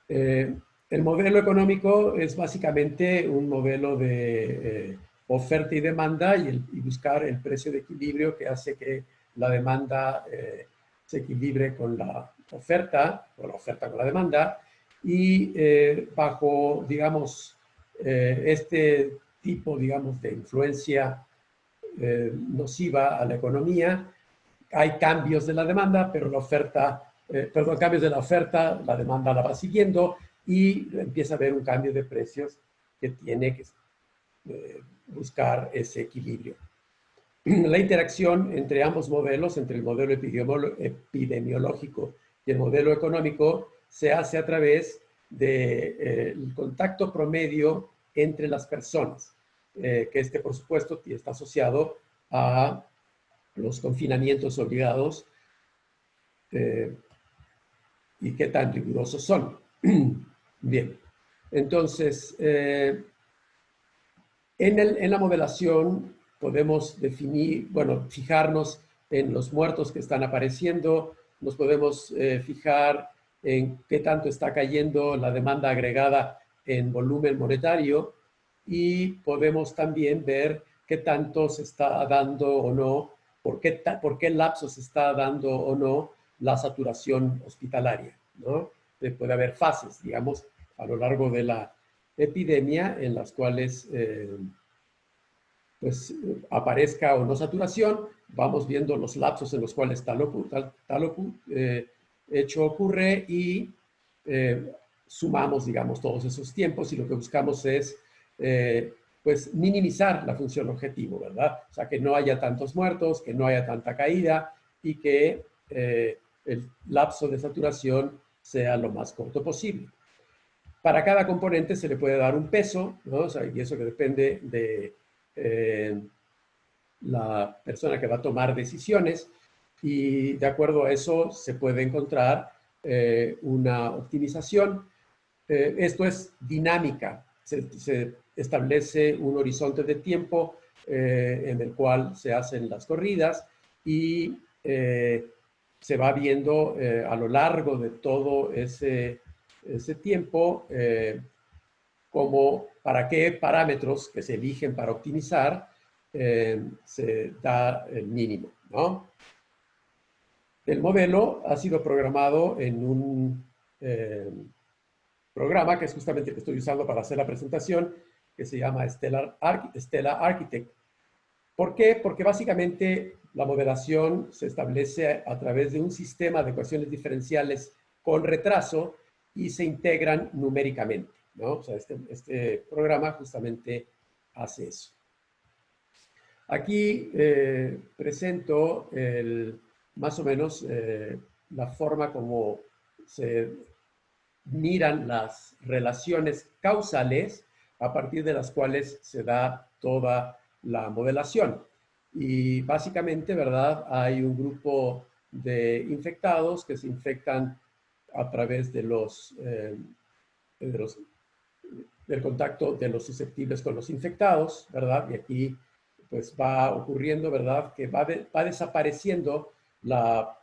Speaker 2: El modelo económico es básicamente un modelo de oferta y demanda y buscar el precio de equilibrio que hace que la demanda se equilibre con la oferta, o la oferta con la demanda, y bajo, digamos, este tipo, digamos, de influencia nociva a la economía, hay cambios de la demanda, pero la oferta, perdón, cambios de la oferta, la demanda la va siguiendo y empieza a haber un cambio de precios que tiene que buscar ese equilibrio. La interacción entre ambos modelos, entre el modelo epidemiológico y el modelo económico, se hace a través del contacto promedio entre las personas, que por supuesto, está asociado a los confinamientos obligados y qué tan rigurosos son. Bien, entonces, en la modelación podemos definir, bueno, fijarnos en los muertos que están apareciendo, nos podemos fijar en qué tanto está cayendo la demanda agregada en volumen monetario y podemos también ver qué tanto se está dando o no, por qué lapso se está dando o no la saturación hospitalaria, ¿no? Puede haber fases, digamos, a lo largo de la epidemia en las cuales pues aparezca o no saturación, vamos viendo los lapsos en los cuales tal hecho ocurre y sumamos, digamos, todos esos tiempos y lo que buscamos es pues minimizar la función objetivo, ¿verdad? O sea, que no haya tantos muertos, que no haya tanta caída y que el lapso de saturación sea lo más corto posible. Para cada componente se le puede dar un peso, ¿no? O sea, y eso que depende de la persona que va a tomar decisiones y de acuerdo a eso se puede encontrar una optimización. Esto es dinámica, se establece un horizonte de tiempo en el cual se hacen las corridas y se va viendo a lo largo de todo ese tiempo como para qué parámetros que se eligen para optimizar se da el mínimo, ¿no? El modelo ha sido programado en un programa que es justamente el que estoy usando para hacer la presentación, que se llama Stella Architect. ¿Por qué? Porque básicamente la modelación se establece a través de un sistema de ecuaciones diferenciales con retraso y se integran numéricamente, ¿no? O sea, este programa justamente hace eso. Aquí presento más o menos la forma como se miran las relaciones causales a partir de las cuales se da toda la modelación. Y básicamente, ¿verdad? Hay un grupo de infectados que se infectan a través del contacto de los susceptibles con los infectados, ¿verdad? Y aquí pues va ocurriendo, ¿verdad? Que va desapareciendo la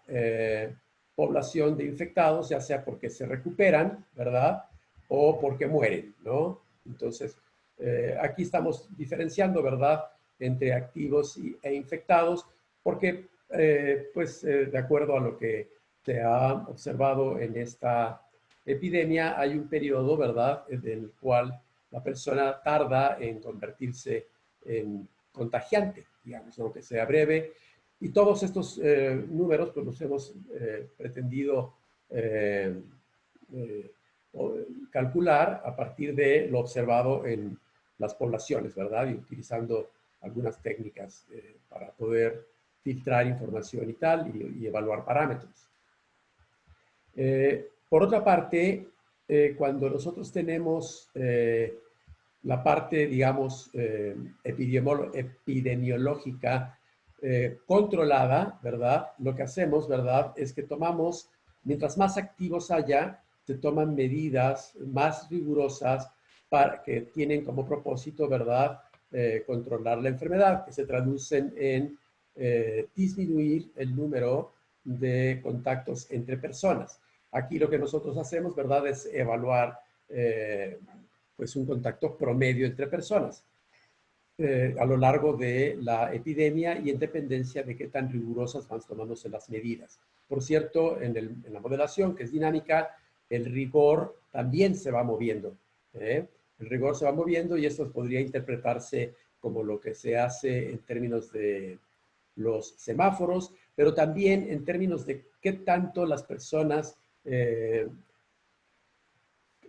Speaker 2: población de infectados, ya sea porque se recuperan, ¿verdad? O porque mueren, ¿no? Entonces, aquí estamos diferenciando, ¿verdad? Entre activos e infectados, porque, de acuerdo a lo que se ha observado en esta epidemia, hay un periodo, ¿verdad?, en el cual la persona tarda en convertirse en contagiante, digamos, aunque sea breve, Y todos estos números pues los hemos pretendido calcular a partir de lo observado en las poblaciones, ¿verdad? Y utilizando algunas técnicas para poder filtrar información y tal, y evaluar parámetros. Por otra parte, cuando nosotros tenemos la parte, digamos, epidemiológica controlada, ¿verdad? Lo que hacemos, ¿verdad? Es que tomamos, mientras más activos haya, se toman medidas más rigurosas que tienen como propósito, ¿verdad? Controlar la enfermedad, que se traducen en disminuir el número de contactos entre personas. Aquí lo que nosotros hacemos, ¿verdad? Es evaluar pues un contacto promedio entre personas a lo largo de la epidemia y en dependencia de qué tan rigurosas van tomándose las medidas. Por cierto, en la modelación, que es dinámica, el rigor también se va moviendo. El rigor se va moviendo y esto podría interpretarse como lo que se hace en términos de los semáforos, pero también en términos de qué tanto las personas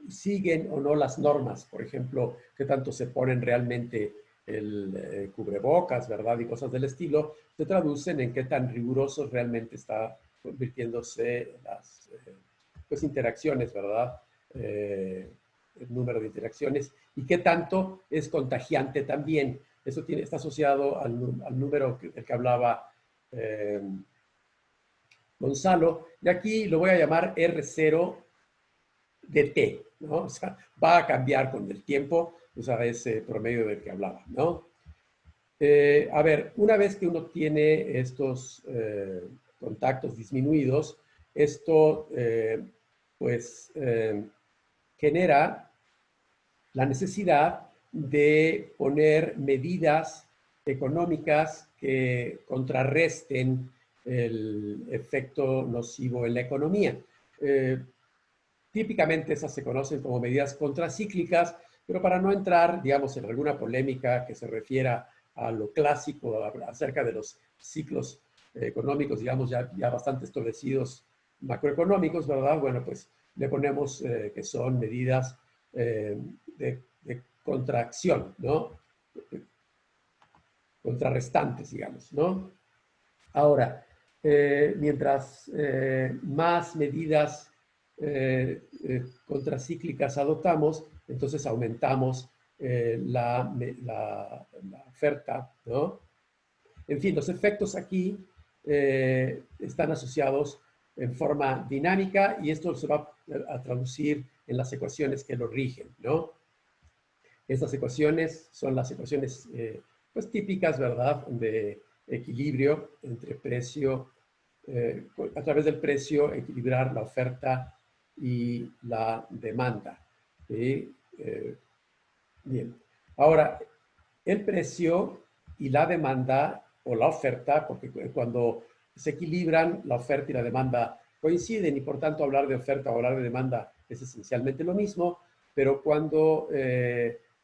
Speaker 2: siguen o no las normas. Por ejemplo, qué tanto se ponen realmente el cubrebocas, ¿verdad? Y cosas del estilo, se traducen en qué tan rigurosos realmente está convirtiéndose las pues, interacciones, ¿verdad? El número de interacciones y qué tanto es contagiante también. Eso está asociado al número del que hablaba Gonzalo. Y aquí lo voy a llamar R0 de T, ¿no? O sea, va a cambiar con el tiempo, o sea, ese promedio del que hablaba, ¿no? A ver, una vez que uno tiene estos contactos disminuidos, esto pues genera la necesidad de poner medidas económicas que contrarresten el efecto nocivo en la economía. Típicamente esas se conocen como medidas contracíclicas, pero para no entrar, digamos, en alguna polémica que se refiera a lo clásico acerca de los ciclos económicos, digamos, ya bastante establecidos macroeconómicos, ¿verdad? Bueno, pues le ponemos que son medidas de contracción, ¿no? Contrarrestantes, digamos, ¿no? Ahora, mientras más medidas contracíclicas adoptamos, entonces aumentamos la oferta, ¿no? En fin, los efectos aquí están asociados en forma dinámica y esto se va a traducir en las ecuaciones que lo rigen, ¿no? Estas ecuaciones son las ecuaciones pues típicas, ¿verdad?, de equilibrio entre precio, a través del precio equilibrar la oferta y la demanda. ¿Sí? Bien. Ahora, el precio y la demanda o la oferta, porque cuando se equilibran, la oferta y la demanda coinciden y por tanto hablar de oferta o hablar de demanda es esencialmente lo mismo, pero cuando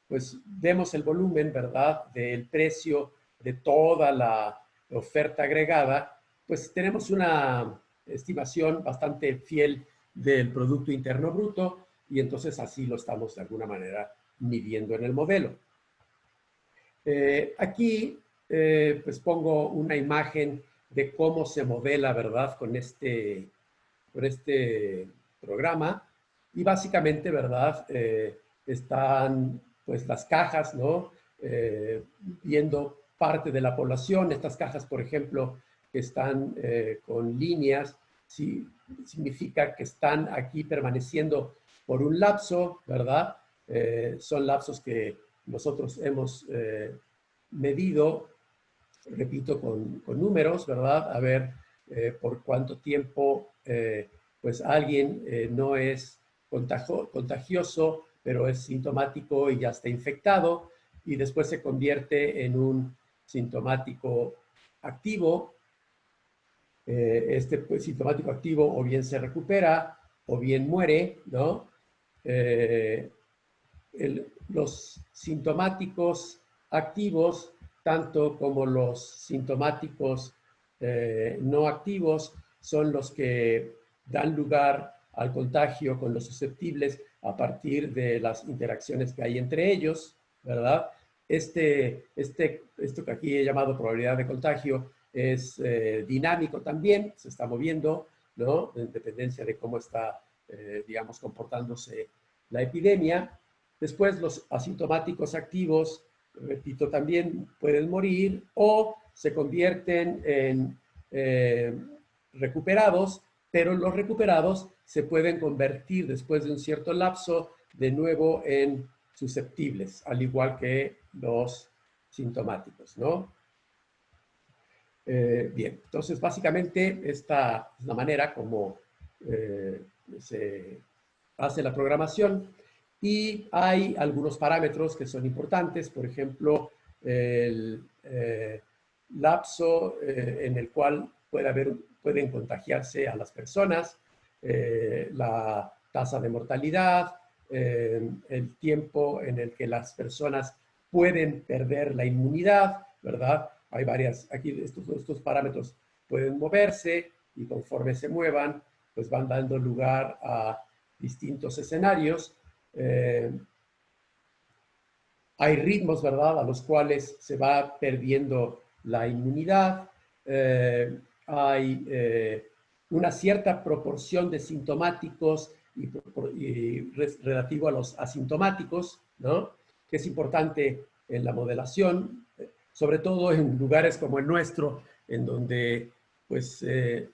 Speaker 2: pues vemos el volumen, ¿verdad?, del precio de toda la oferta agregada, pues tenemos una estimación bastante fiel del Producto Interno Bruto y entonces así lo estamos de alguna manera midiendo en el modelo. Aquí pues pongo una imagen de cómo se modela, ¿verdad?, con este programa y básicamente, ¿verdad?, están pues las cajas, ¿no?, viendo parte de la población. Estas cajas, por ejemplo, que están con líneas, sí, significa que están aquí permaneciendo por un lapso, ¿verdad? Son lapsos que nosotros hemos medido, repito, con números, ¿verdad? A ver por cuánto tiempo pues alguien no es contagioso, pero es sintomático y ya está infectado, y después se convierte en un sintomático activo. Este pues, sintomático activo o bien se recupera o bien muere, ¿no? Los sintomáticos activos, tanto como los sintomáticos no activos son los que dan lugar al contagio con los susceptibles a partir de las interacciones que hay entre ellos, ¿verdad? Esto que aquí he llamado probabilidad de contagio es dinámico también, se está moviendo, ¿no? En dependencia de cómo está, digamos, comportándose la epidemia. Después los asintomáticos activos, repito, también pueden morir o se convierten en recuperados, pero los recuperados se pueden convertir después de un cierto lapso de nuevo en susceptibles, al igual que los sintomáticos, ¿no? Bien, entonces básicamente esta es la manera como se hace la programación y hay algunos parámetros que son importantes, por ejemplo, el lapso en el cual pueden contagiarse a las personas, la tasa de mortalidad, el tiempo en el que las personas pueden perder la inmunidad, ¿verdad? Hay varias, aquí estos parámetros pueden moverse y conforme se muevan, pues van dando lugar a distintos escenarios. Hay ritmos, ¿verdad?, a los cuales se va perdiendo la inmunidad. Hay una cierta proporción de sintomáticos y relativo a los asintomáticos, ¿no? Que es importante en la modelación, sobre todo en lugares como el nuestro, en donde pues,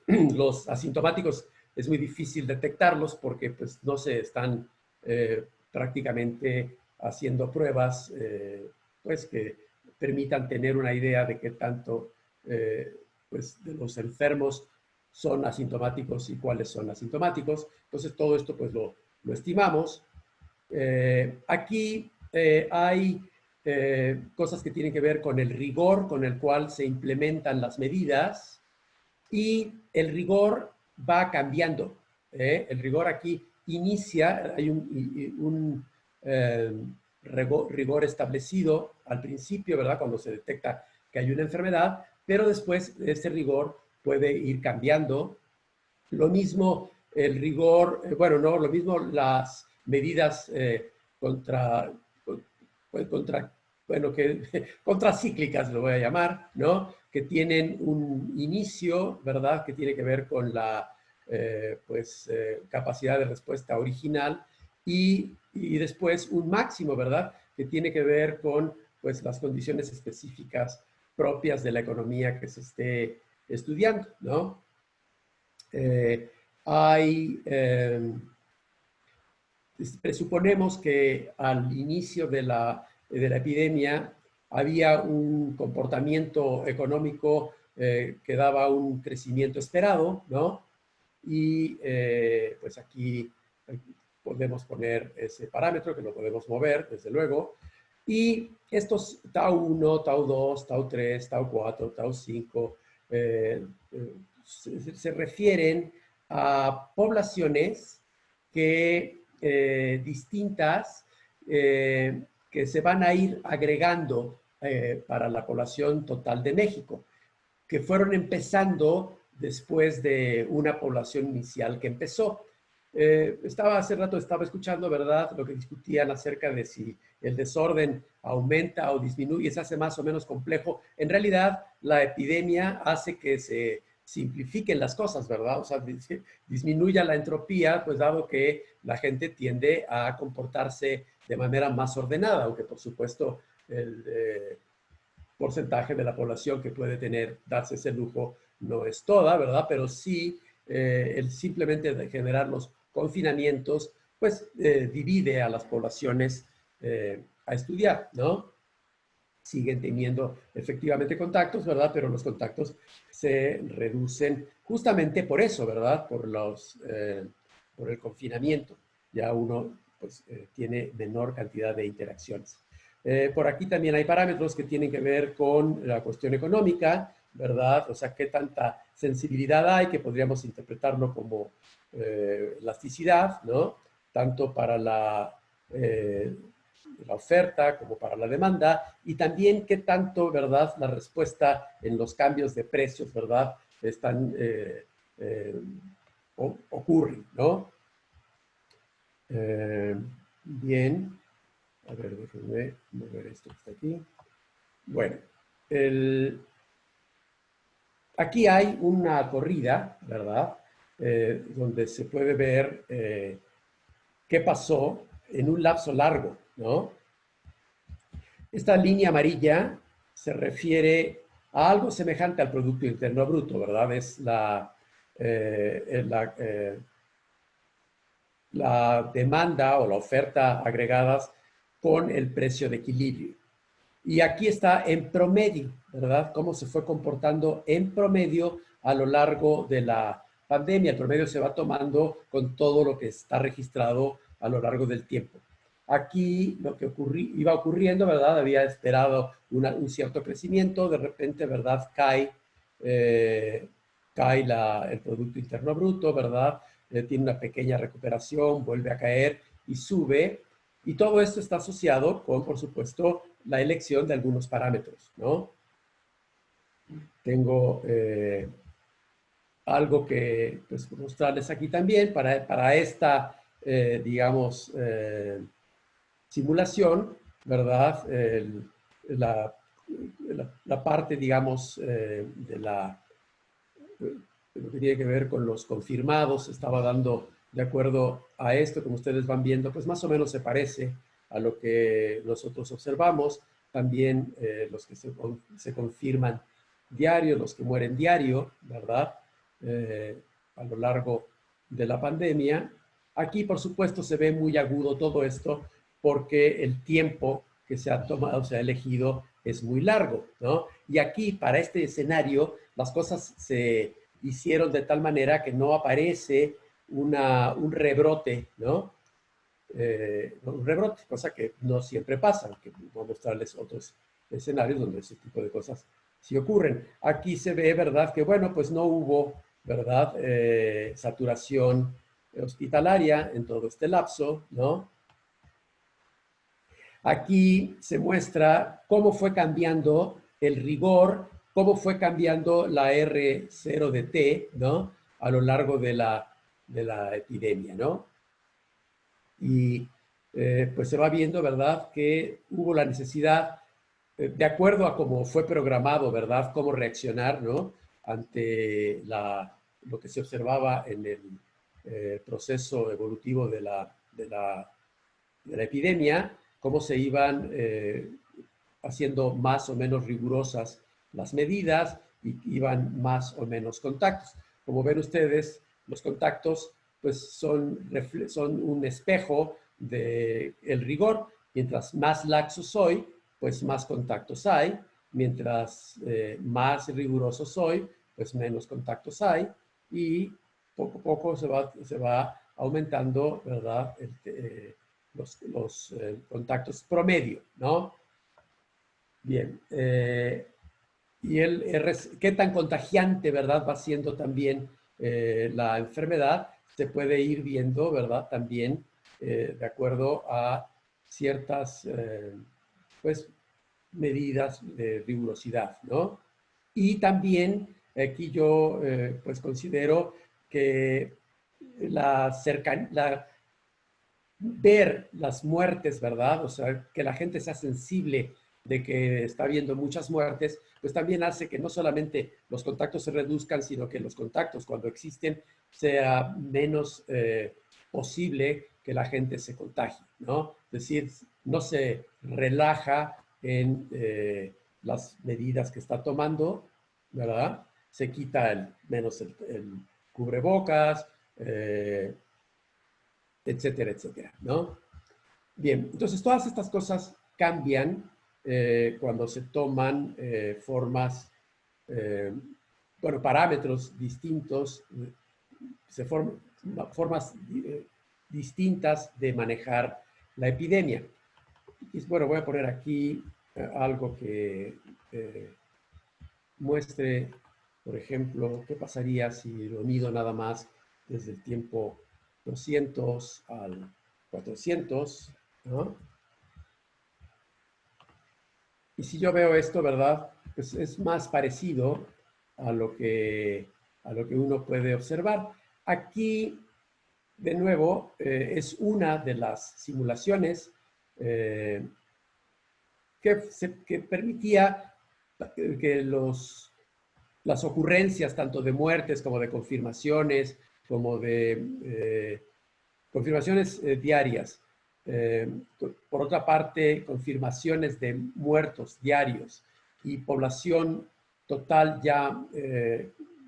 Speaker 2: los asintomáticos es muy difícil detectarlos porque pues, no se están prácticamente haciendo pruebas pues, que permitan tener una idea de qué tanto pues, de los enfermos son asintomáticos y cuáles son asintomáticos. Entonces, todo esto pues lo estimamos. Aquí hay cosas que tienen que ver con el rigor con el cual se implementan las medidas y el rigor va cambiando. El rigor aquí inicia, hay un rigor establecido al principio, ¿verdad? Cuando se detecta que hay una enfermedad, pero después ese rigor puede ir cambiando. Lo mismo el rigor, bueno, no, lo mismo las medidas contracíclicas, lo voy a llamar, ¿no? Que tienen un inicio, ¿verdad? Que tiene que ver con la capacidad de respuesta original y después un máximo, ¿verdad? Que tiene que ver con pues, las condiciones específicas propias de la economía que se esté estudiando, ¿no? Presuponemos que al inicio de la epidemia había un comportamiento económico que daba un crecimiento esperado, ¿no? Y pues aquí podemos poner ese parámetro que lo podemos mover, desde luego. Y estos tau 1, tau 2, tau 3, tau 4, tau 5 se refieren a poblaciones que distintas que se van a ir agregando para la población total de México, que fueron empezando después de una población inicial que empezó. Hace rato estaba escuchando, ¿verdad?, lo que discutían acerca de si el desorden aumenta o disminuye, se hace más o menos complejo. En realidad, la epidemia hace que se simplifiquen las cosas, ¿verdad? O sea, disminuya la entropía, pues dado que la gente tiende a comportarse de manera más ordenada, aunque por supuesto el porcentaje de la población que puede darse ese lujo no es toda, ¿verdad? Pero sí el simplemente de generar los confinamientos, pues divide a las poblaciones a estudiar, ¿no? Siguen teniendo efectivamente contactos, ¿verdad? Pero los contactos se reducen justamente por eso, ¿verdad? Por el confinamiento. Ya uno pues, tiene menor cantidad de interacciones. Por aquí también hay parámetros que tienen que ver con la cuestión económica, ¿verdad? O sea, qué tanta sensibilidad hay, que podríamos interpretarlo como elasticidad, ¿no? Tanto para la oferta como para la demanda, y también qué tanto, ¿verdad?, la respuesta en los cambios de precios, ¿verdad?, ocurren, ¿no? Bien, a ver, déjenme mover esto que está aquí. Bueno, aquí hay una corrida, ¿verdad?, donde se puede ver qué pasó en un lapso largo, ¿no? Esta línea amarilla se refiere a algo semejante al Producto Interno Bruto, ¿verdad? Es la demanda o la oferta agregadas con el precio de equilibrio. Y aquí está en promedio, ¿verdad? Cómo se fue comportando en promedio a lo largo de la pandemia. El promedio se va tomando con todo lo que está registrado a lo largo del tiempo. Aquí lo que iba ocurriendo, ¿verdad? Había esperado un cierto crecimiento, de repente, ¿verdad? Cae el Producto Interno Bruto, ¿verdad? Tiene una pequeña recuperación, vuelve a caer y sube. Y todo esto está asociado con, por supuesto, la elección de algunos parámetros, ¿no? Tengo algo que pues, mostrarles aquí también para esta, digamos, simulación, ¿verdad? La parte, digamos, de lo que tiene que ver con los confirmados, estaba dando, de acuerdo a esto, como ustedes van viendo, pues más o menos se parece a lo que nosotros observamos. También los que se confirman diario, los que mueren diario, ¿verdad? A lo largo de la pandemia. Aquí, por supuesto, se ve muy agudo todo esto porque el tiempo que se ha tomado, se ha elegido, es muy largo, ¿no? Y aquí, para este escenario, las cosas se hicieron de tal manera que no aparece un rebrote, ¿no? Un rebrote, cosa que no siempre pasa, aunque voy a mostrarles otros escenarios donde ese tipo de cosas sí ocurren. Aquí se ve, ¿verdad?, que bueno, pues no hubo, ¿verdad?, saturación hospitalaria en todo este lapso, ¿no? Aquí se muestra cómo fue cambiando el rigor, cómo fue cambiando la R0 de T, ¿no?, a lo largo de la epidemia, ¿no? Y pues se va viendo, ¿verdad?, que hubo la necesidad, de acuerdo a cómo fue programado, ¿verdad?, cómo reaccionar, ¿no?, ante lo que se observaba en el proceso evolutivo de la epidemia, cómo se iban haciendo más o menos rigurosas las medidas y iban más o menos contactos. Como ven ustedes, los contactos pues son un espejo del rigor. Mientras más laxo soy, pues más contactos hay. Mientras más riguroso soy, pues menos contactos hay. Y poco a poco se va aumentando, ¿verdad?, los contactos promedio, ¿no? Bien. Y qué tan contagiante, ¿verdad?, va siendo también la enfermedad, se puede ir viendo, ¿verdad?, también de acuerdo a ciertas, pues, medidas de rigurosidad, ¿no? Y también aquí yo, pues, considero que ver las muertes, ¿verdad? O sea, que la gente sea sensible de que está habiendo muchas muertes, pues también hace que no solamente los contactos se reduzcan, sino que los contactos, cuando existen, sea menos posible que la gente se contagie, ¿no? Es decir, no se relaja en las medidas que está tomando, ¿verdad? Se quita menos el cubrebocas, etcétera, etcétera, ¿no? Bien, entonces todas estas cosas cambian cuando se toman formas, bueno, parámetros distintos, formas distintas de manejar la epidemia. Y bueno, voy a poner aquí algo que muestre, por ejemplo, qué pasaría si lo mido nada más desde el tiempo 200 al 400, ¿no? Y si yo veo esto, ¿verdad? Pues es más parecido a lo que uno puede observar. Aquí, de nuevo, es una de las simulaciones que permitía que las ocurrencias, tanto de muertes como de confirmaciones, como de confirmaciones diarias. Por otra parte, confirmaciones de muertos diarios y población total ya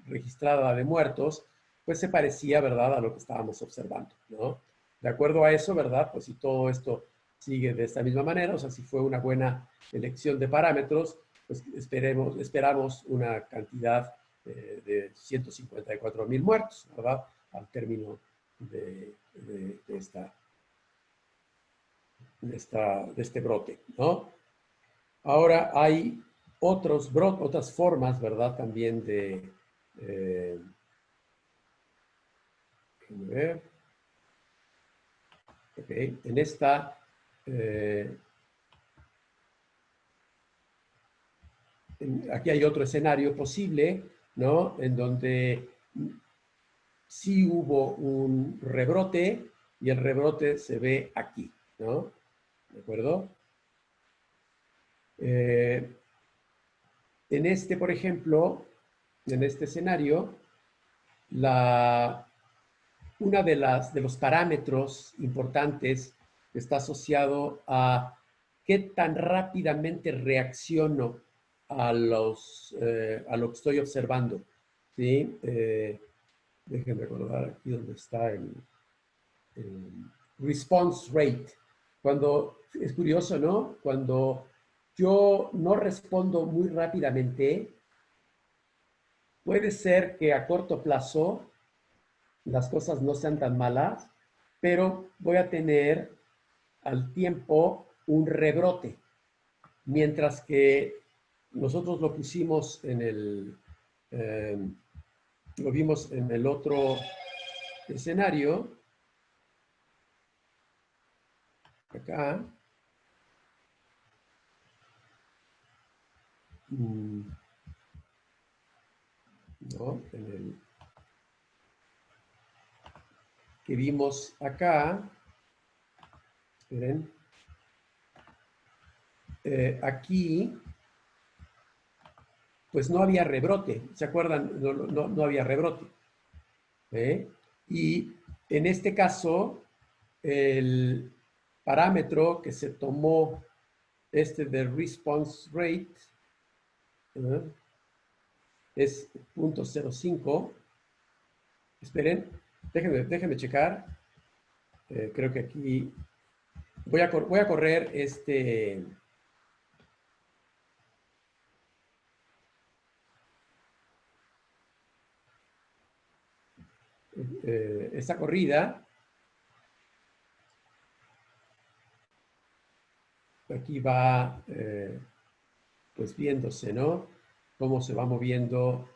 Speaker 2: registrada de muertos, pues se parecía, ¿verdad?, a lo que estábamos observando, ¿no? De acuerdo a eso, ¿verdad? Pues si todo esto sigue de esta misma manera, o sea, si fue una buena elección de parámetros, pues esperamos una cantidad de 154,000 muertos, ¿verdad?, al término de este brote, ¿no? Ahora hay otras formas, ¿verdad?, también de... déjenme ver. Ok, en esta... aquí hay otro escenario posible, ¿no?, en donde sí hubo un rebrote y el rebrote se ve aquí, ¿no? ¿De acuerdo? En este, por ejemplo, en este escenario, una de los parámetros importantes está asociado a qué tan rápidamente reacciono a lo que estoy observando, ¿sí? Déjenme recordar aquí donde está el response rate. Es curioso, ¿no? Cuando yo no respondo muy rápidamente, puede ser que a corto plazo las cosas no sean tan malas, pero voy a tener al tiempo un rebrote. Mientras que nosotros lo pusimos lo vimos en el otro escenario, acá, ¿no? Que vimos acá, esperen, aquí, pues no había rebrote, ¿se acuerdan? No había rebrote. Y en este caso, el parámetro que se tomó, de response rate, es 0.05. Esperen, déjenme checar. Creo que aquí voy a correr esta corrida. Aquí va pues viéndose, ¿no?, cómo se va moviendo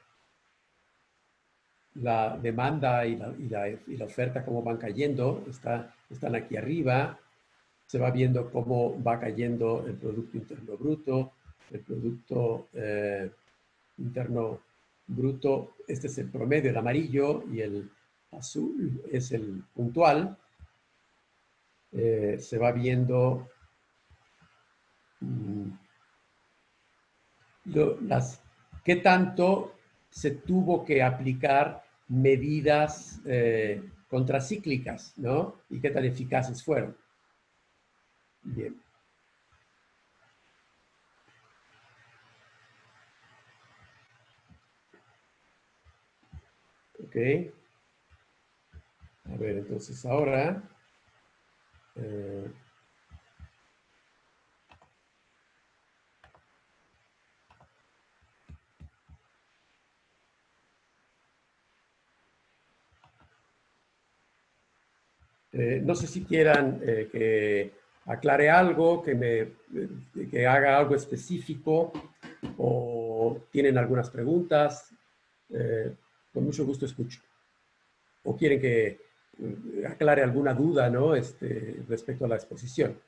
Speaker 2: la demanda y la oferta, cómo van cayendo. Están aquí arriba. Se va viendo cómo va cayendo el Producto Interno Bruto, el Producto Interno Bruto. Este es el promedio, el amarillo, y el azul es el puntual. Se va viendo qué tanto se tuvo que aplicar medidas contracíclicas, ¿no? Y qué tan eficaces fueron. Bien. Ok. A ver, entonces ahora... no sé si quieran que aclare algo, que haga algo específico, o tienen algunas preguntas. Con mucho gusto escucho. O quieren que aclare alguna duda, ¿no?, respecto a la exposición.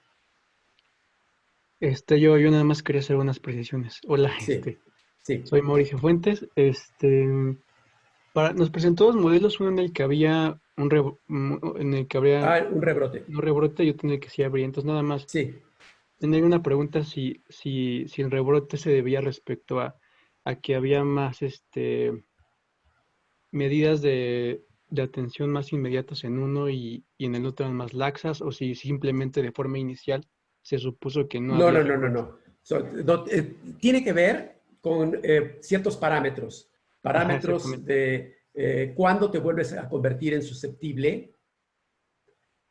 Speaker 8: Yo nada más quería hacer unas precisiones. Hola,
Speaker 2: Sí, sí.
Speaker 8: soy Mauricio Fuentes. Nos presentó dos modelos, uno en el que había en el que habría
Speaker 2: Ah, un rebrote.
Speaker 8: no rebrote y otro en el que sí habría. Entonces, nada más
Speaker 2: Sí.
Speaker 8: tenía una pregunta si el rebrote se debía respecto a que había más medidas de atención más inmediatas en uno y en el otro eran más laxas, o si simplemente de forma inicial se supuso que no
Speaker 2: No,
Speaker 8: había
Speaker 2: no, no, no,
Speaker 8: rebrote.
Speaker 2: no. Tiene que ver con ciertos parámetros.
Speaker 8: Ajá,
Speaker 2: Parámetros
Speaker 8: exactamente.
Speaker 2: de cuándo te vuelves a convertir en susceptible.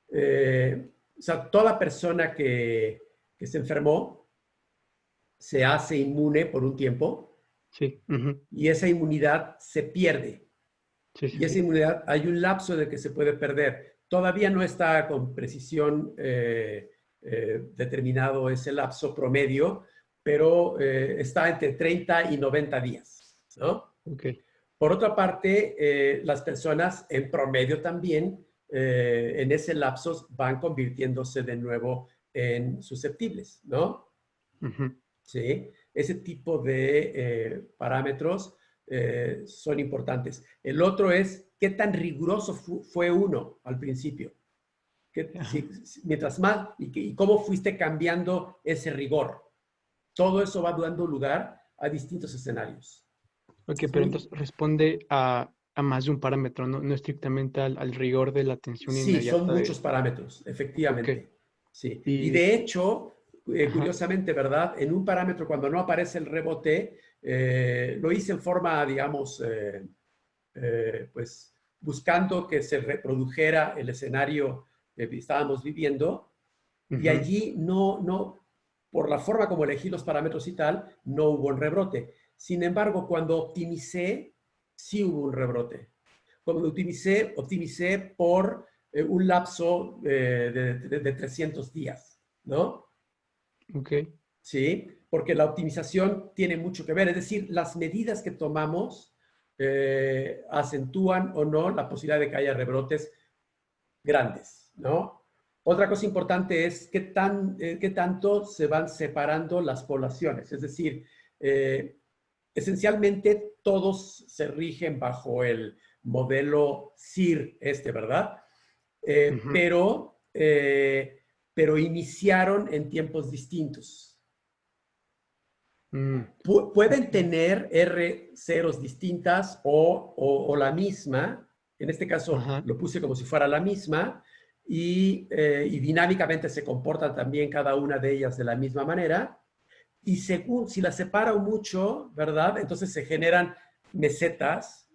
Speaker 2: O sea, toda persona que se enfermó se hace inmune por un tiempo
Speaker 8: Sí, ujú,
Speaker 2: y esa inmunidad se pierde.
Speaker 8: sí, sí,
Speaker 2: Y esa
Speaker 8: sí.
Speaker 2: inmunidad hay un lapso de que se puede perder. Todavía no está con precisión determinado ese lapso promedio, pero está entre 30 y 90 días, ¿no?
Speaker 8: Ok.
Speaker 2: Por otra parte, las personas en promedio también en ese lapso van convirtiéndose de nuevo en susceptibles, ¿no?
Speaker 8: Ujú.
Speaker 2: ¿Sí? Ese tipo de parámetros son importantes. El otro es qué tan riguroso fue uno al principio.
Speaker 8: Ajá.
Speaker 2: Mientras más y cómo fuiste cambiando ese rigor. Todo eso va dando lugar a distintos escenarios.
Speaker 8: Ok,
Speaker 2: Es
Speaker 8: pero
Speaker 2: muy,
Speaker 8: entonces responde a más de un parámetro, no estrictamente al rigor de la atención
Speaker 2: Sí, son
Speaker 8: inmediata
Speaker 2: muchos
Speaker 8: de...
Speaker 2: parámetros,
Speaker 8: Ok.
Speaker 2: efectivamente. Sí. Y
Speaker 8: Y...
Speaker 2: de hecho,
Speaker 8: Ajá.
Speaker 2: curiosamente, ¿verdad? En un parámetro, cuando no aparece el rebote, lo hice en forma, digamos, pues buscando que se reprodujera el escenario que estábamos viviendo. Y
Speaker 8: Ujú.
Speaker 2: allí por la forma como elegí los parámetros y tal, no hubo un rebrote. Sin embargo, cuando optimicé, sí hubo un rebrote. Cuando optimicé por un lapso de 300 días, ¿no?
Speaker 8: Ok.
Speaker 2: ¿Sí? Porque la optimización tiene mucho que ver, es decir, las medidas que tomamos acentúan o no la posibilidad de que haya rebrotes grandes, ¿no? Otra cosa importante es qué tanto se van separando las poblaciones, es decir, esencialmente todos se rigen bajo el modelo CIR, ¿verdad? Eh,
Speaker 8: Ujú.
Speaker 2: pero, eh, pero iniciaron en tiempos distintos.
Speaker 8: Mm,
Speaker 2: Pueden
Speaker 8: ok.
Speaker 2: tener R ceros distintas o la misma. En este caso
Speaker 8: Ajá.
Speaker 2: lo puse como si fuera la misma y dinámicamente se comportan también cada una de ellas de la misma manera. Y según, si las separo mucho, ¿verdad? Entonces se generan mesetas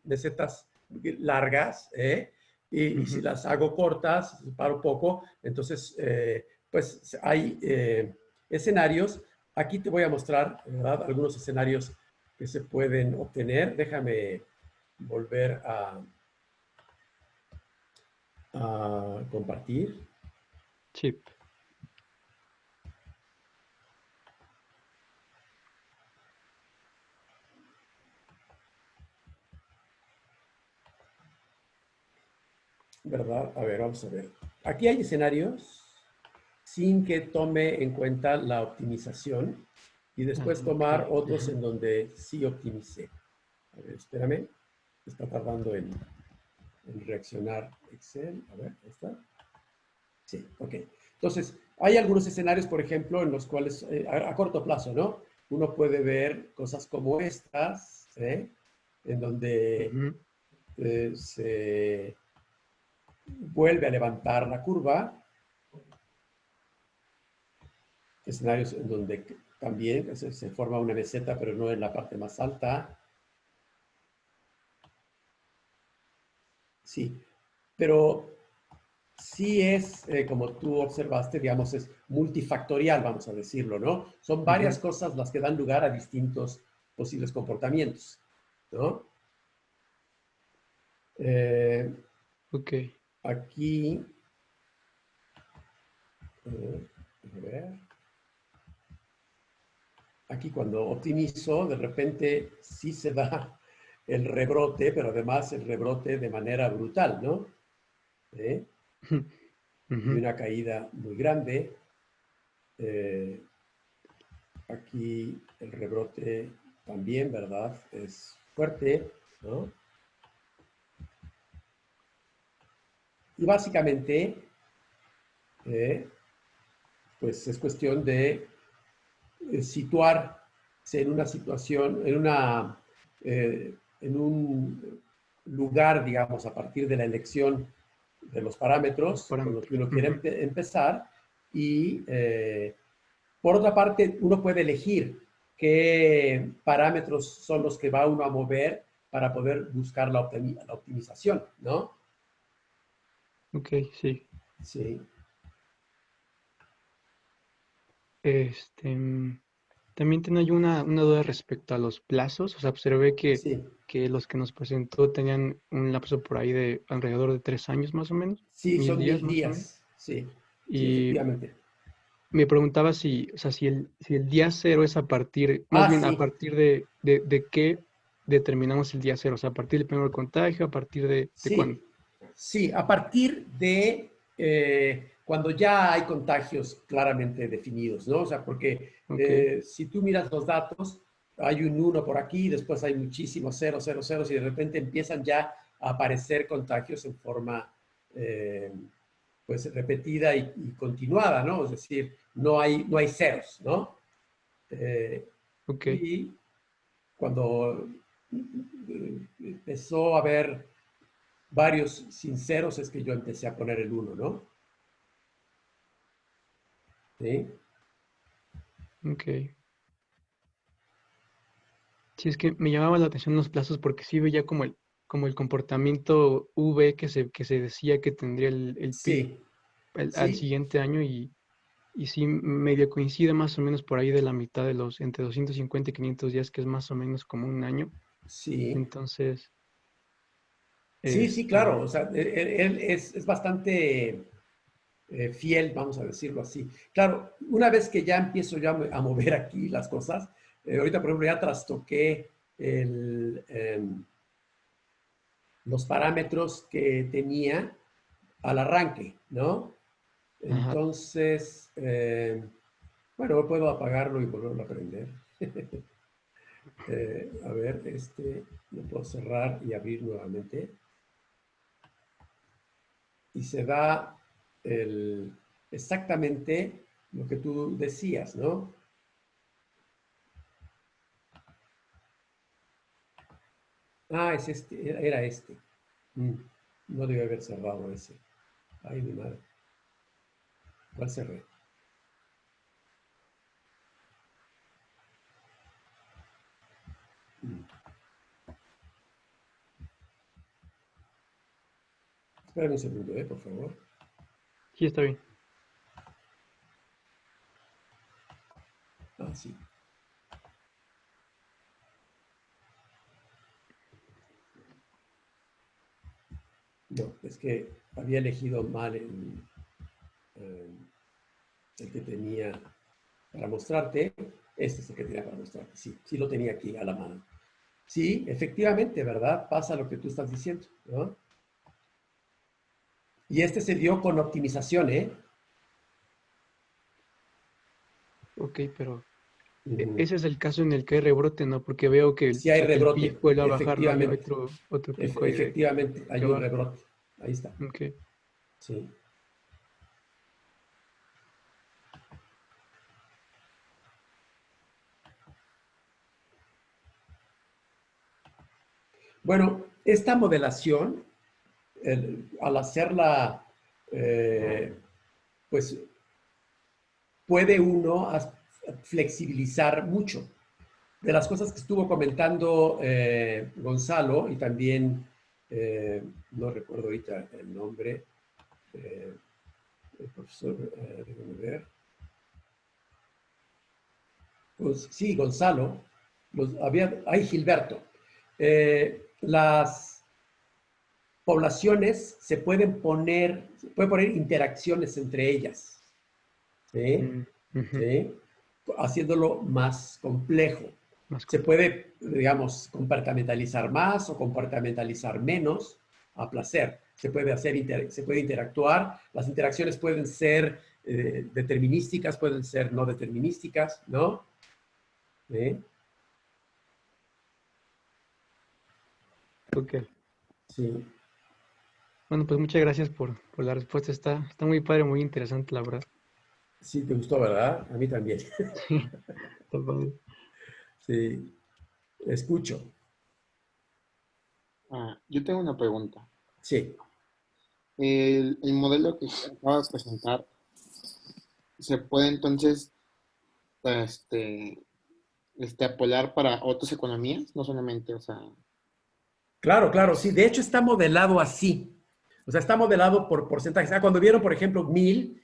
Speaker 2: largas, ¿eh? Y si
Speaker 8: Ujú.
Speaker 2: las hago cortas, separo poco, entonces, pues hay escenarios. Aquí te voy a mostrar, ¿verdad? Algunos escenarios que se pueden obtener. Déjame volver a compartir.
Speaker 8: Sí.
Speaker 2: ¿Verdad? A ver, vamos a ver. Aquí hay escenarios sin que tome en cuenta la optimización y
Speaker 8: Ah,
Speaker 2: después
Speaker 8: ok.
Speaker 2: tomar otros
Speaker 8: Ajá.
Speaker 2: en donde sí optimicé. A ver, espérame. Está tardando en reaccionar Excel. A ver, ¿ahí está? Sí, ok. Entonces, hay algunos escenarios, por ejemplo, en los cuales, a corto plazo, ¿no? Uno puede ver cosas como estas, ¿eh? En donde
Speaker 8: Ujú.
Speaker 2: se vuelve a levantar la curva, escenarios en donde también se forma una meseta, pero no en la parte más alta. Sí, pero sí es, como tú observaste, digamos, es multifactorial, vamos a decirlo, ¿no? Son varias
Speaker 8: Ujú.
Speaker 2: cosas las que dan lugar a distintos posibles comportamientos, ¿no? Eh,
Speaker 8: Ok.
Speaker 2: aquí, a ver, aquí cuando optimizo, de repente sí se da el rebrote, pero además el rebrote de manera brutal, ¿no? ¿Eh? Y
Speaker 8: Ujú.
Speaker 2: una caída muy grande. Eh, aquí el rebrote también, ¿verdad? Es fuerte, ¿no? Y básicamente, pues es cuestión de situarse en una situación, en un lugar, digamos, a partir de la elección de los parámetros con los que uno quiere empezar. Y por otra parte, uno puede elegir qué parámetros son los que va uno a mover para poder buscar la optimización, ¿no?
Speaker 8: Ok, sí.
Speaker 2: Sí.
Speaker 8: También tenía yo una duda respecto a los plazos. O sea, observé
Speaker 2: Sí.
Speaker 8: que los que nos presentó tenían un lapso por ahí de alrededor de 3 años más o menos.
Speaker 2: Sí,
Speaker 8: 1000
Speaker 2: son
Speaker 8: días
Speaker 2: 1000
Speaker 8: más o menos.
Speaker 2: días. Sí, sí,
Speaker 8: Y
Speaker 2: efectivamente.
Speaker 8: me preguntaba si, o sea, si el día cero es a partir, más bien a
Speaker 2: Sí.
Speaker 8: partir de qué determinamos el día cero. O sea, a partir del primer contagio, a partir de cuándo.
Speaker 2: Sí, sí, a partir de cuando ya hay contagios claramente definidos, ¿no? O sea, porque
Speaker 8: Ok,
Speaker 2: si tú miras los datos, hay un 1 por aquí, después hay muchísimos 0, 0, 0, y de repente empiezan ya a aparecer contagios en forma pues repetida y continuada, ¿no? Es decir, no hay ceros, ¿no?
Speaker 8: ok,
Speaker 2: Y cuando empezó a haber varios sinceros es que yo empecé a poner el 1, ¿no? ¿Sí?
Speaker 8: ok. Sí, es que me llamaba la atención los plazos porque sí veía como el comportamiento V que se decía que tendría el pic
Speaker 2: Sí,
Speaker 8: al
Speaker 2: sí,
Speaker 8: siguiente año y sí medio coincide más o menos por ahí de la mitad de los entre 250 y 500 días, que es más o menos como un año.
Speaker 2: sí.
Speaker 8: Entonces,
Speaker 2: Sí, sí, claro. O sea, él es bastante fiel, vamos a decirlo así. Claro, una vez que ya empiezo yo a mover aquí las cosas, ahorita, por ejemplo, ya trastoqué los parámetros que tenía al arranque, ¿no?
Speaker 8: ajá,
Speaker 2: Entonces, bueno, puedo apagarlo y volverlo a prender. A ver, lo puedo cerrar y abrir nuevamente. Y se da exactamente lo que tú decías, ¿no? Ah, es era este. No debe haber cerrado ese. Ay, mi madre. ¿Cuál cerré? Mm. Espérame un segundo, por favor.
Speaker 8: sí está bien.
Speaker 2: Ah, sí. No, es que había elegido mal el que tenía para mostrarte. Este es el que tenía para mostrarte. Sí, sí lo tenía aquí a la mano. Sí, efectivamente, ¿verdad? Pasa lo que tú estás diciendo, ¿no? Y este se dio con optimización, ¿eh?
Speaker 8: Ok, pero
Speaker 2: Ujú.
Speaker 8: ese es el caso en el que hay rebrote, ¿no? Porque veo que
Speaker 2: Sí
Speaker 8: o
Speaker 2: hay
Speaker 8: sea, que el pic
Speaker 2: rebrote,
Speaker 8: vuelve a bajar, ¿no? Hay
Speaker 2: efectivamente.
Speaker 8: otro pico ahí
Speaker 2: Efectivamente, hay
Speaker 8: que
Speaker 2: un
Speaker 8: baja.
Speaker 2: rebrote. Ahí está.
Speaker 8: Ok.
Speaker 2: Sí. Bueno, esta modelación, al hacerla, pues puede uno flexibilizar mucho. De las cosas que estuvo comentando Gonzalo y también, no recuerdo ahorita el nombre, el profesor, déjame ver. Pues, sí, Gonzalo, hay Gilberto. Las poblaciones pueden poner interacciones entre ellas, ¿sí?
Speaker 8: Mm, ujú.
Speaker 2: ¿Sí? Haciéndolo más complejo.
Speaker 8: Más
Speaker 2: Se
Speaker 8: complejo.
Speaker 2: puede, digamos, compartimentalizar más o compartimentalizar menos a placer. Se puede interactuar. Las interacciones pueden ser determinísticas, pueden ser no determinísticas, ¿no? ¿sí?
Speaker 8: Ok.
Speaker 2: Sí.
Speaker 8: Bueno, pues muchas gracias por la respuesta. Está muy padre, muy interesante, la verdad.
Speaker 2: Sí, te gustó, ¿verdad? A mí también.
Speaker 8: Sí, está padre.
Speaker 2: Sí, escucho.
Speaker 7: Yo tengo una pregunta.
Speaker 2: Sí.
Speaker 7: El modelo que acabas de presentar, ¿se puede entonces apoyar para otras economías? No solamente, o sea,
Speaker 2: Claro, claro, sí. De hecho, está modelado así. O sea, está modelado por porcentajes. Cuando vieron, por ejemplo, 1000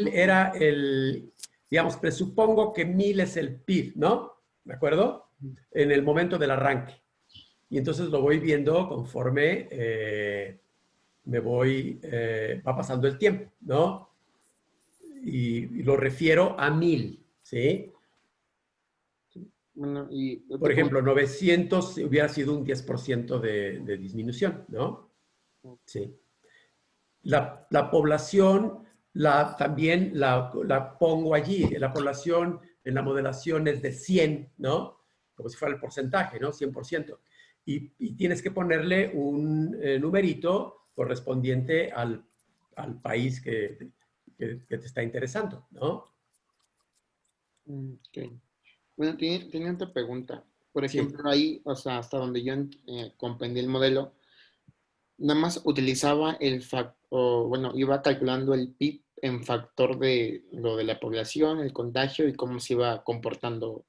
Speaker 2: era el, digamos, presupongo que 1000 es el PIB, ¿no? ¿De acuerdo? En el momento del arranque. Y entonces lo voy viendo conforme va pasando el tiempo, ¿no? Y lo refiero a 1000, ¿sí?
Speaker 7: bueno, y yo
Speaker 2: Por
Speaker 7: te
Speaker 2: ejemplo, 900 hubiera sido un 10% de disminución, ¿no? Sí. La población también la pongo allí. La población en la modelación es de 100, ¿no? Como si fuera el porcentaje, ¿no? 100%. Y tienes que ponerle un numerito correspondiente al país que te está interesando, ¿no?
Speaker 7: Ok. Bueno, tiene otra pregunta. Por
Speaker 2: Sí.
Speaker 7: ejemplo, ahí, o sea, hasta donde yo comprendí el modelo, nada más utilizaba bueno, iba calculando el PIB en factor de lo de la población, el contagio y cómo se iba comportando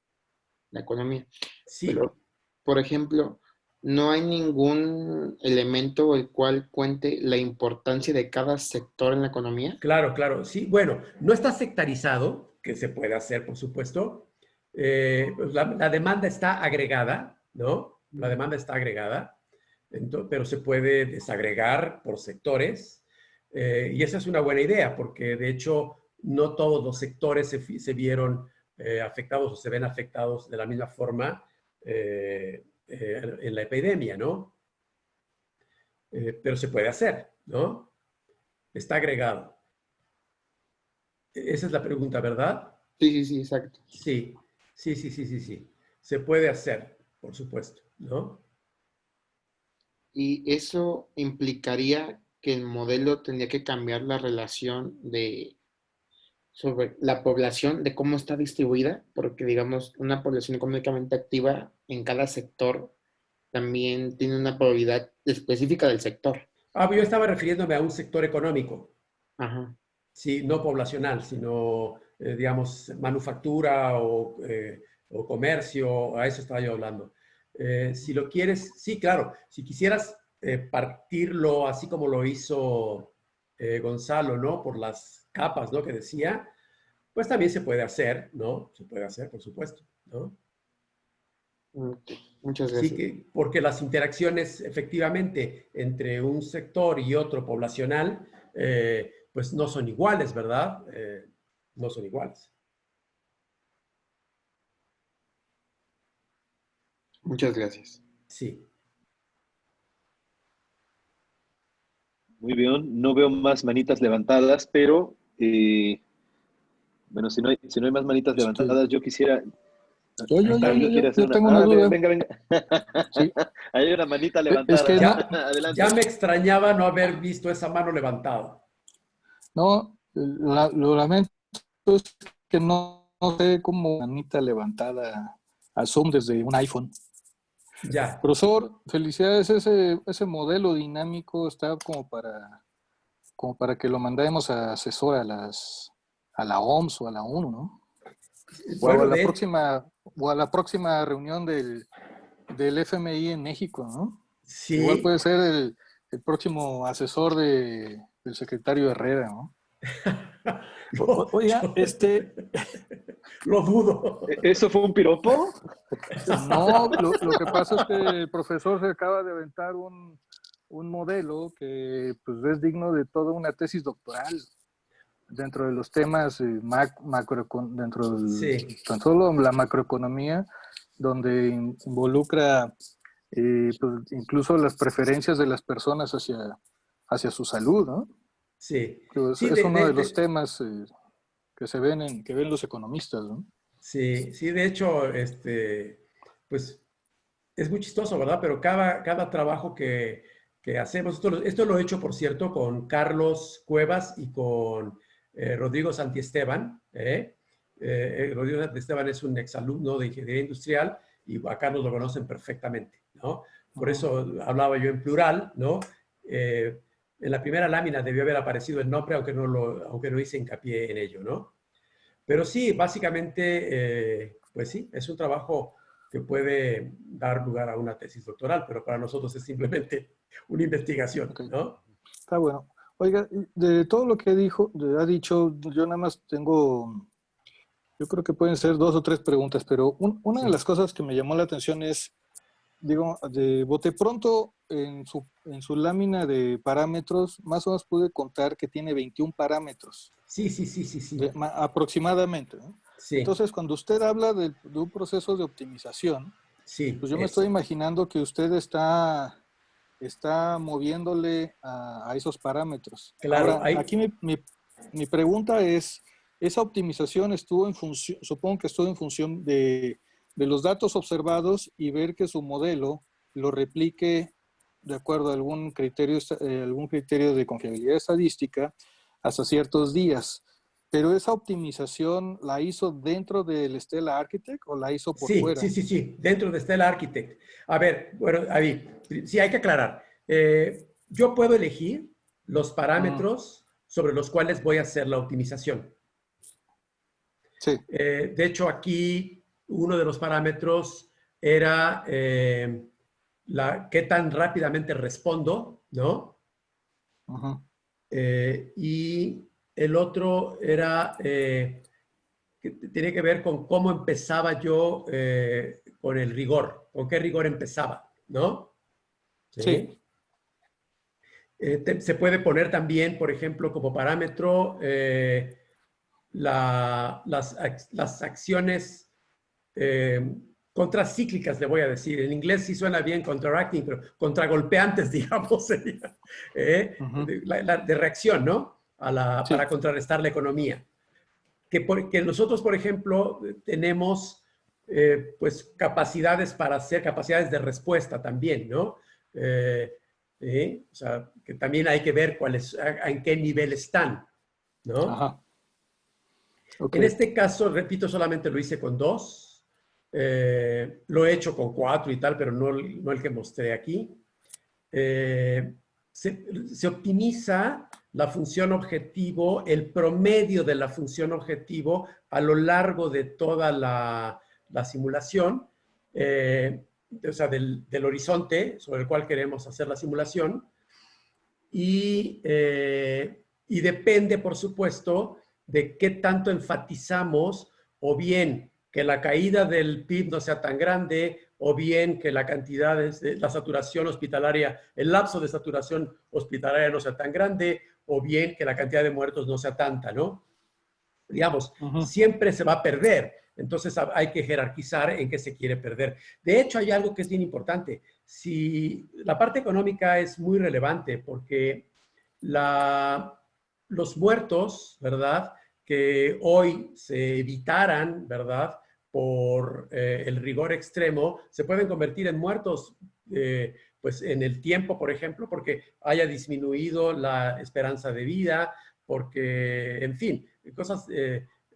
Speaker 7: la economía.
Speaker 2: Sí,
Speaker 7: Pero, por ejemplo, no hay ningún elemento el cual cuente la importancia de cada sector en la economía.
Speaker 2: claro, claro. Sí, bueno, no está sectarizado, que se puede hacer, por supuesto. Pues la demanda está agregada, ¿no? La demanda está agregada, pero se puede desagregar por sectores. Y esa es una buena idea, porque de hecho no todos los sectores se vieron afectados o se ven afectados de la misma forma en la epidemia, ¿no? Pero se puede hacer, ¿no? Está agregado. Esa es la pregunta, ¿verdad?
Speaker 7: Sí, sí, sí, exacto.
Speaker 2: Sí, sí, sí, sí, sí, sí. Se puede hacer, por supuesto, ¿no?
Speaker 7: Y eso implicaría que el modelo tendría que cambiar la relación sobre la población, de cómo está distribuida, porque digamos, una población económicamente activa en cada sector también tiene una probabilidad específica del sector.
Speaker 2: Yo estaba refiriéndome a un sector económico,
Speaker 7: Ajá.
Speaker 2: sí, no poblacional, sino, digamos, manufactura o comercio, a eso estaba yo hablando. Si lo quieres, sí, claro, si quisieras partirlo así como lo hizo Gonzalo, ¿no? Por las capas, ¿no? Que decía, pues también se puede hacer, ¿no? Se puede hacer, por supuesto, ¿no?
Speaker 7: Ok, muchas
Speaker 2: Sí,
Speaker 7: gracias.
Speaker 2: porque las interacciones efectivamente entre un sector y otro poblacional, pues no son iguales, ¿verdad? No son iguales.
Speaker 7: Muchas gracias.
Speaker 2: Sí.
Speaker 9: Muy bien, no veo más manitas levantadas, pero bueno, si no hay más manitas levantadas, yo quisiera. ¿Alguien quiere hacer
Speaker 6: Yo
Speaker 9: una?
Speaker 6: tengo una
Speaker 9: Árale,
Speaker 6: duda.
Speaker 9: venga, venga.
Speaker 6: Sí,
Speaker 9: Hay una manita
Speaker 6: es que
Speaker 9: levantada.
Speaker 6: no,
Speaker 2: Ya
Speaker 9: Adelante.
Speaker 2: me extrañaba no haber visto esa mano levantada.
Speaker 6: no, lo lamento, es que no sé cómo manita levantada a Zoom desde un iPhone.
Speaker 2: Ya.
Speaker 6: Profesor, felicidades, ese modelo dinámico está como para que lo mandemos a asesor a la OMS o a la ONU, ¿no?
Speaker 2: Bueno,
Speaker 6: O a la próxima reunión del FMI en México, ¿no? Igual
Speaker 2: sí,
Speaker 6: puede ser el próximo asesor del secretario Herrera, ¿no? Oiga,
Speaker 2: lo dudo.
Speaker 9: ¿Eso fue un piropo?
Speaker 6: no, lo que pasa es que el profesor se acaba de aventar un modelo que pues, es digno de toda una tesis doctoral dentro de los temas dentro
Speaker 2: Sí,
Speaker 6: tan solo la macroeconomía, donde involucra pues, incluso las preferencias de las personas hacia su salud, ¿no?
Speaker 2: sí.
Speaker 6: Que
Speaker 2: Sí,
Speaker 6: es uno de los temas que ven los economistas, ¿no?
Speaker 2: Sí, sí, de hecho, pues es muy chistoso, ¿verdad? Pero cada trabajo que hacemos, esto lo he hecho, por cierto, con Carlos Cuevas y con Rodrigo Santiesteban. Rodrigo Santiesteban es un exalumno de Ingeniería Industrial y a Carlos lo conocen perfectamente, ¿no? Por eso hablaba yo en plural, ¿no? En la primera lámina debió haber aparecido el nombre, aunque no hice hincapié en ello, ¿no? Pero sí, básicamente, pues sí, es un trabajo que puede dar lugar a una tesis doctoral, pero para nosotros es simplemente una investigación,
Speaker 6: Ok,
Speaker 2: ¿no?
Speaker 6: está bueno. Oiga, de todo lo que ha dicho, yo nada más tengo, yo creo que pueden ser 2 o 3 preguntas, pero una de
Speaker 2: Sí,
Speaker 6: las cosas que me llamó la atención es, digo, de bote pronto en su lámina de parámetros, más o menos pude contar que tiene 21 parámetros,
Speaker 2: sí, sí, sí, sí, sí,
Speaker 6: aproximadamente, ¿no?
Speaker 2: sí,
Speaker 6: Entonces, cuando usted habla de un proceso de optimización,
Speaker 2: sí,
Speaker 6: pues yo me estoy
Speaker 2: eso.
Speaker 6: imaginando que usted está moviéndole a esos parámetros.
Speaker 2: Claro,
Speaker 6: Ahora, aquí mi pregunta es, ¿esa optimización estuvo en función, supongo que estuvo en función de los datos observados y ver que su modelo lo replique de acuerdo a algún criterio de confiabilidad estadística hasta ciertos días? Pero esa optimización la hizo dentro del Stella Architect o la hizo por
Speaker 2: Sí, sí,
Speaker 6: fuera?
Speaker 2: sí, sí, dentro de Stella Architect. A ver, bueno, David, sí hay que aclarar. Yo puedo elegir los
Speaker 6: Mm,
Speaker 2: parámetros sobre los cuales voy a hacer la optimización.
Speaker 6: sí,
Speaker 2: De hecho, aquí uno de los parámetros era qué tan rápidamente respondo, ¿no?
Speaker 6: ujú,
Speaker 2: Y el otro era, que tiene que ver con cómo empezaba yo con el rigor, con qué rigor empezaba, ¿no?
Speaker 6: sí,
Speaker 2: ¿Sí? Se puede poner también, por ejemplo, como parámetro las acciones eh, contracíclicas, le voy a decir. En inglés sí suena bien counteracting, pero contragolpeantes, digamos, sería,
Speaker 6: ujú,
Speaker 2: de reacción, ¿no?
Speaker 6: sí,
Speaker 2: Para contrarrestar la economía. Que nosotros, por ejemplo, tenemos pues capacidades para hacer, capacidades de respuesta también, ¿no? O sea, que también hay que ver en qué nivel están, ¿no?
Speaker 6: ajá, ok,
Speaker 2: En este caso, repito, solamente lo hice con 2. Lo he hecho con 4 y tal, pero no el que mostré aquí. Eh, se optimiza la función objetivo, el promedio de la función objetivo a lo largo de toda la simulación, o sea, del horizonte sobre el cual queremos hacer la simulación. Y depende, por supuesto, de qué tanto enfatizamos o bien que la caída del PIB no sea tan grande o bien que la cantidad de la saturación hospitalaria, el lapso de saturación hospitalaria no sea tan grande o bien que la cantidad de muertos no sea tanta, ¿no? Digamos,
Speaker 6: ujú,
Speaker 2: siempre se va a perder. Entonces hay que jerarquizar en qué se quiere perder. De hecho, hay algo que es bien importante. Si la parte económica es muy relevante porque los muertos, ¿verdad? Que hoy se evitaran, ¿verdad? Por el rigor extremo, se pueden convertir en muertos, pues en el tiempo, por ejemplo, porque haya disminuido la esperanza de vida, porque, en fin, cosas,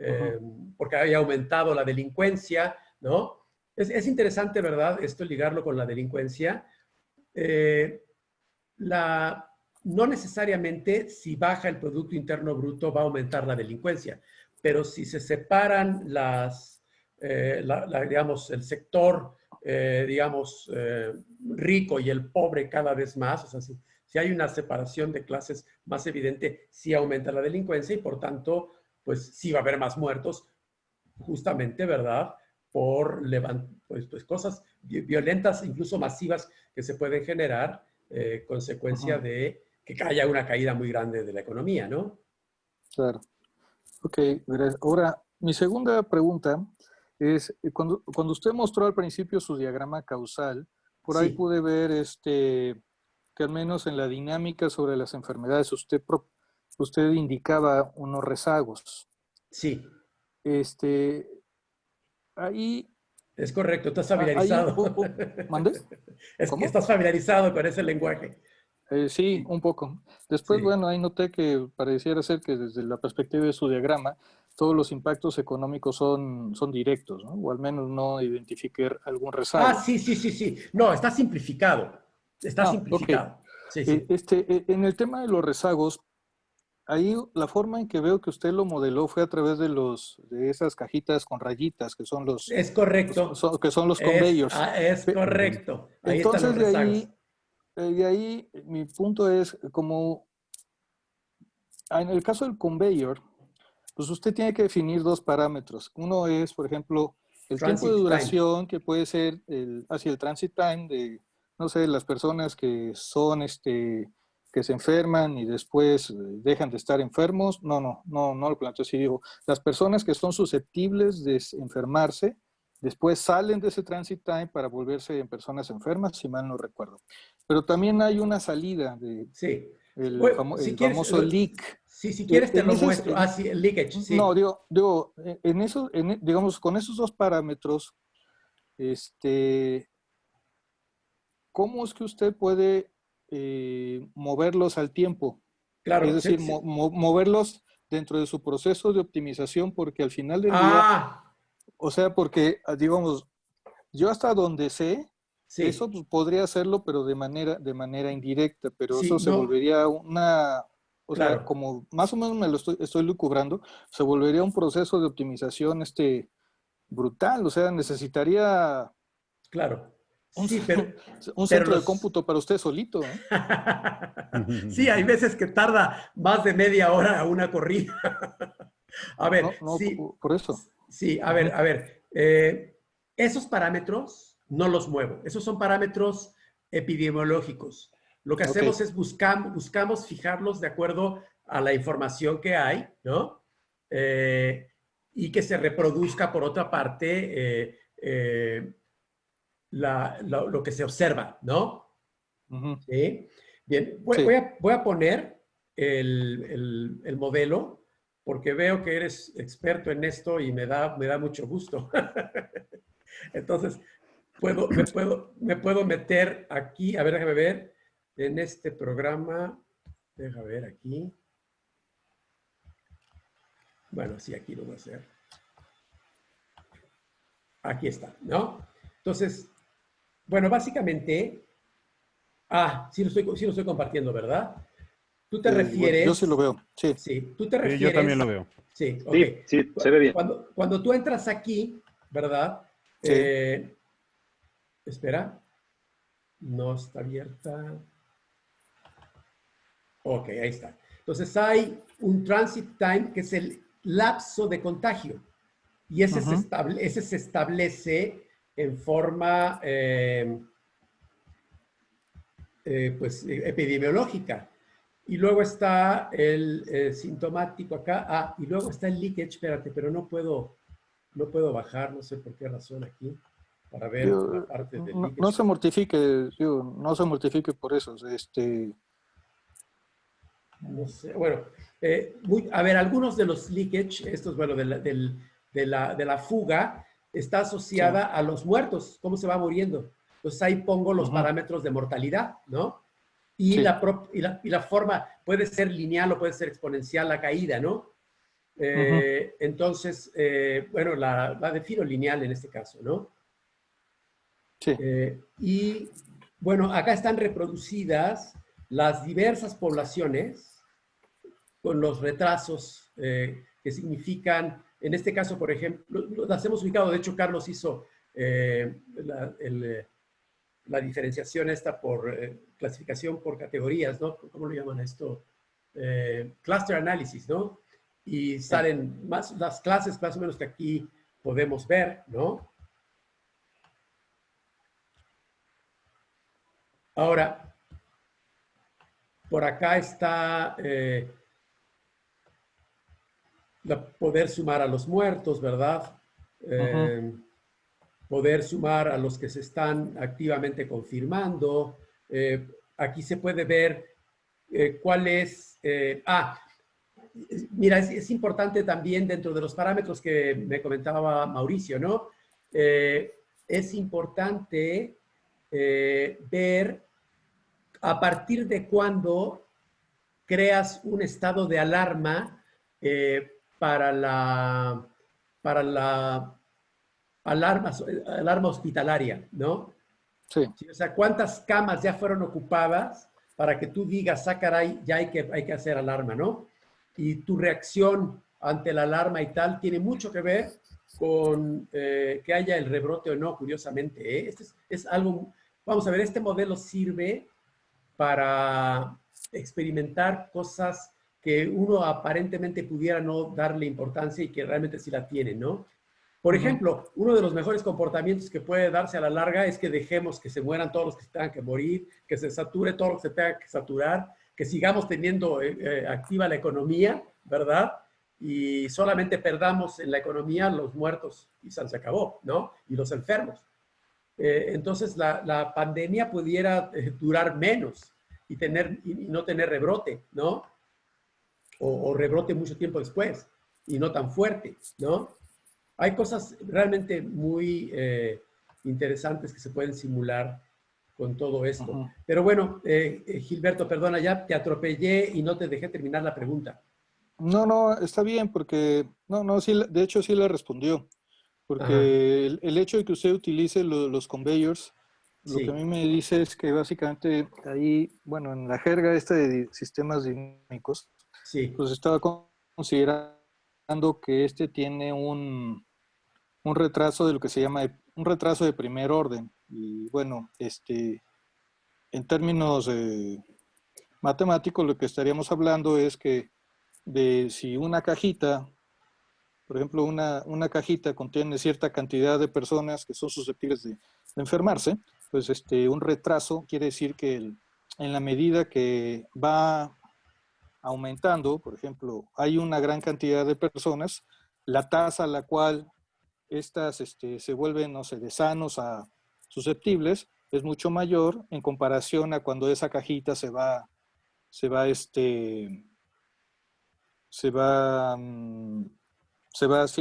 Speaker 6: ujú,
Speaker 2: porque haya aumentado la delincuencia, ¿no? Es interesante, ¿verdad? Esto ligarlo con la delincuencia. Eh, la, no necesariamente si baja el Producto Interno Bruto va a aumentar la delincuencia, pero si se separan digamos, el sector, digamos, rico y el pobre cada vez más, o sea, si hay una separación de clases más evidente, sí aumenta la delincuencia y por tanto, pues sí va a haber más muertos, justamente, ¿verdad? Por pues cosas violentas, incluso masivas, que se pueden generar consecuencia
Speaker 6: ujú,
Speaker 2: de que haya una caída muy grande de la economía, ¿no?
Speaker 6: claro. Ok, gracias. Ahora, mi segunda pregunta es, cuando usted mostró al principio su diagrama causal, por ahí
Speaker 2: Sí,
Speaker 6: pude ver que al menos en la dinámica sobre las enfermedades usted indicaba unos rezagos.
Speaker 2: sí,
Speaker 6: Este, ahí...
Speaker 2: Es correcto, estás
Speaker 6: ahí
Speaker 2: familiarizado.
Speaker 6: ¿Mande?
Speaker 2: Es
Speaker 6: ¿Cómo?
Speaker 2: que estás familiarizado con ese lenguaje.
Speaker 6: Sí, un poco. Después,
Speaker 2: Sí.
Speaker 6: bueno, ahí noté que pareciera ser que desde la perspectiva de su diagrama, todos los impactos económicos son directos, ¿no? O al menos no identifiqué algún rezago.
Speaker 2: Ah, sí, sí, sí, sí. No, está simplificado. Está
Speaker 6: Ok.
Speaker 2: simplificado. Sí, sí.
Speaker 6: En el tema de los rezagos, ahí la forma en que veo que usted lo modeló fue a través de esas cajitas con rayitas, que son
Speaker 2: Es correcto.
Speaker 6: que son los conveyors.
Speaker 2: Es correcto. Ahí están los
Speaker 6: Entonces,
Speaker 2: rezagos.
Speaker 6: de ahí mi punto es como en el caso del conveyor, pues usted tiene que definir dos parámetros. Uno es, por ejemplo, el tiempo de duración, que puede ser hacia el transit time de, no sé, las personas que son, que se enferman y después dejan de estar enfermos. No lo planteo así. Digo, las personas que son susceptibles de enfermarse, después salen de ese transit time para volverse en personas enfermas, si mal no recuerdo. Pero también hay una salida de...
Speaker 2: Sí.
Speaker 6: El,
Speaker 2: Bueno, si quieres,
Speaker 6: famoso leak.
Speaker 2: Sí, si quieres te lo muestro. Sí, el leakage, sí.
Speaker 6: No, digo, digamos, con esos dos parámetros, ¿cómo es que usted puede moverlos al tiempo?
Speaker 2: Claro.
Speaker 6: Es decir, moverlos dentro de su proceso de optimización, porque al final del día, o sea, porque, digamos, yo hasta donde sé,
Speaker 2: sí.
Speaker 6: eso pues, podría hacerlo, pero de manera indirecta, pero
Speaker 2: sí,
Speaker 6: eso se volvería una... O
Speaker 2: claro.
Speaker 6: sea, como más o menos me lo estoy lucubrando, se volvería un proceso de optimización brutal. O sea, necesitaría
Speaker 2: claro.
Speaker 6: un,
Speaker 2: Sí, pero,
Speaker 6: un centro de cómputo para usted solito.
Speaker 2: Sí, hay veces que tarda más de media hora una corrida. A ver,
Speaker 6: No,
Speaker 2: sí.
Speaker 6: Por eso.
Speaker 2: Sí, a ver. Esos parámetros no los muevo. Esos son parámetros epidemiológicos. Lo que hacemos es buscamos fijarlos de acuerdo a la información que hay, ¿no? Y que se reproduzca, por otra parte, lo que se observa, ¿no? ¿Sí? Bien, voy a poner el modelo porque veo que eres experto en esto y me da mucho gusto. Entonces, me puedo meter aquí, a ver, déjame ver, en este programa, déjame ver aquí. Bueno, sí, aquí lo voy a hacer. Aquí está, ¿no? Entonces, bueno, básicamente, sí lo estoy compartiendo, ¿verdad? Tú te refieres...
Speaker 6: Yo sí lo veo, sí.
Speaker 2: Sí, tú te refieres...
Speaker 5: Sí, yo también lo veo.
Speaker 2: Sí, ok.
Speaker 9: Sí, se ve bien.
Speaker 2: Cuando tú entras aquí, ¿verdad?
Speaker 6: Sí.
Speaker 2: Espera. No está abierta. Ok, ahí está. Entonces hay un transit time que es el lapso de contagio. Y ese se establece en forma pues, epidemiológica. Y luego está el sintomático acá. Y luego está el leakage. Espérate, pero no puedo bajar, no sé por qué razón aquí, para ver la parte del leakage.
Speaker 6: No se mortifique, no se mortifique por eso.
Speaker 2: No sé, bueno, a ver, algunos de los leakage, estos, bueno, de la fuga, está asociada a los muertos, cómo se va muriendo. Entonces ahí pongo los parámetros de mortalidad, ¿no? Y, la forma puede ser lineal o puede ser exponencial la caída, ¿no? Entonces, bueno, la defino lineal en este caso, ¿no?
Speaker 6: Sí.
Speaker 2: Y bueno, acá están reproducidas las diversas poblaciones con los retrasos que significan, en este caso, por ejemplo, las hemos ubicado, de hecho, Carlos hizo la diferenciación esta por clasificación por categorías, ¿no? ¿Cómo lo llaman esto? Cluster análisis, ¿no? Y salen las clases más o menos que aquí podemos ver, ¿no? Ahora, por acá está poder sumar a los muertos, ¿verdad? Poder sumar a los que se están activamente confirmando. Aquí se puede ver cuál es... mira, es importante también dentro de los parámetros que me comentaba Mauricio, ¿no? es importante ver a partir de cuándo creas un estado de alarma para la alarma hospitalaria, ¿no?
Speaker 6: Sí.
Speaker 2: Sí, o sea, ¿cuántas camas ya fueron ocupadas para que tú digas, ah, caray, ya hay que hacer alarma, ¿no? Y tu reacción ante la alarma y tal tiene mucho que ver con que haya el rebrote o no, curiosamente. Este es algo, vamos a ver, este modelo sirve para experimentar cosas que uno aparentemente pudiera no darle importancia y que realmente sí la tiene, ¿no? Por ejemplo, uno de los mejores comportamientos que puede darse a la larga es que dejemos que se mueran todos los que se tengan que morir, que se sature todo lo que se tenga que saturar, que sigamos teniendo activa la economía, ¿verdad? Y solamente perdamos en la economía los muertos y se acabó, ¿no? Y los enfermos. Entonces la pandemia pudiera durar menos y no tener rebrote, ¿no? O rebrote mucho tiempo después y no tan fuerte, ¿no? Hay cosas realmente muy interesantes que se pueden simular con todo esto. Pero bueno, Gilberto, perdona, ya te atropellé y no te dejé terminar la pregunta.
Speaker 6: No, está bien, porque, sí, de hecho sí le respondió. Porque el hecho de que usted utilice los conveyors, lo que a mí me dice es que básicamente ahí, bueno, en la jerga esta de sistemas dinámicos, pues estaba considerando que este tiene un retraso de lo que se llama un retraso de primer orden. Y bueno, en términos matemáticos, lo que estaríamos hablando es que de si una cajita, por ejemplo, una cajita contiene cierta cantidad de personas que son susceptibles de enfermarse, pues un retraso quiere decir que en la medida que va aumentando, por ejemplo, hay una gran cantidad de personas, la tasa a la cual estas se vuelven, no sé, de sanos a susceptibles es mucho mayor en comparación a cuando esa cajita se va,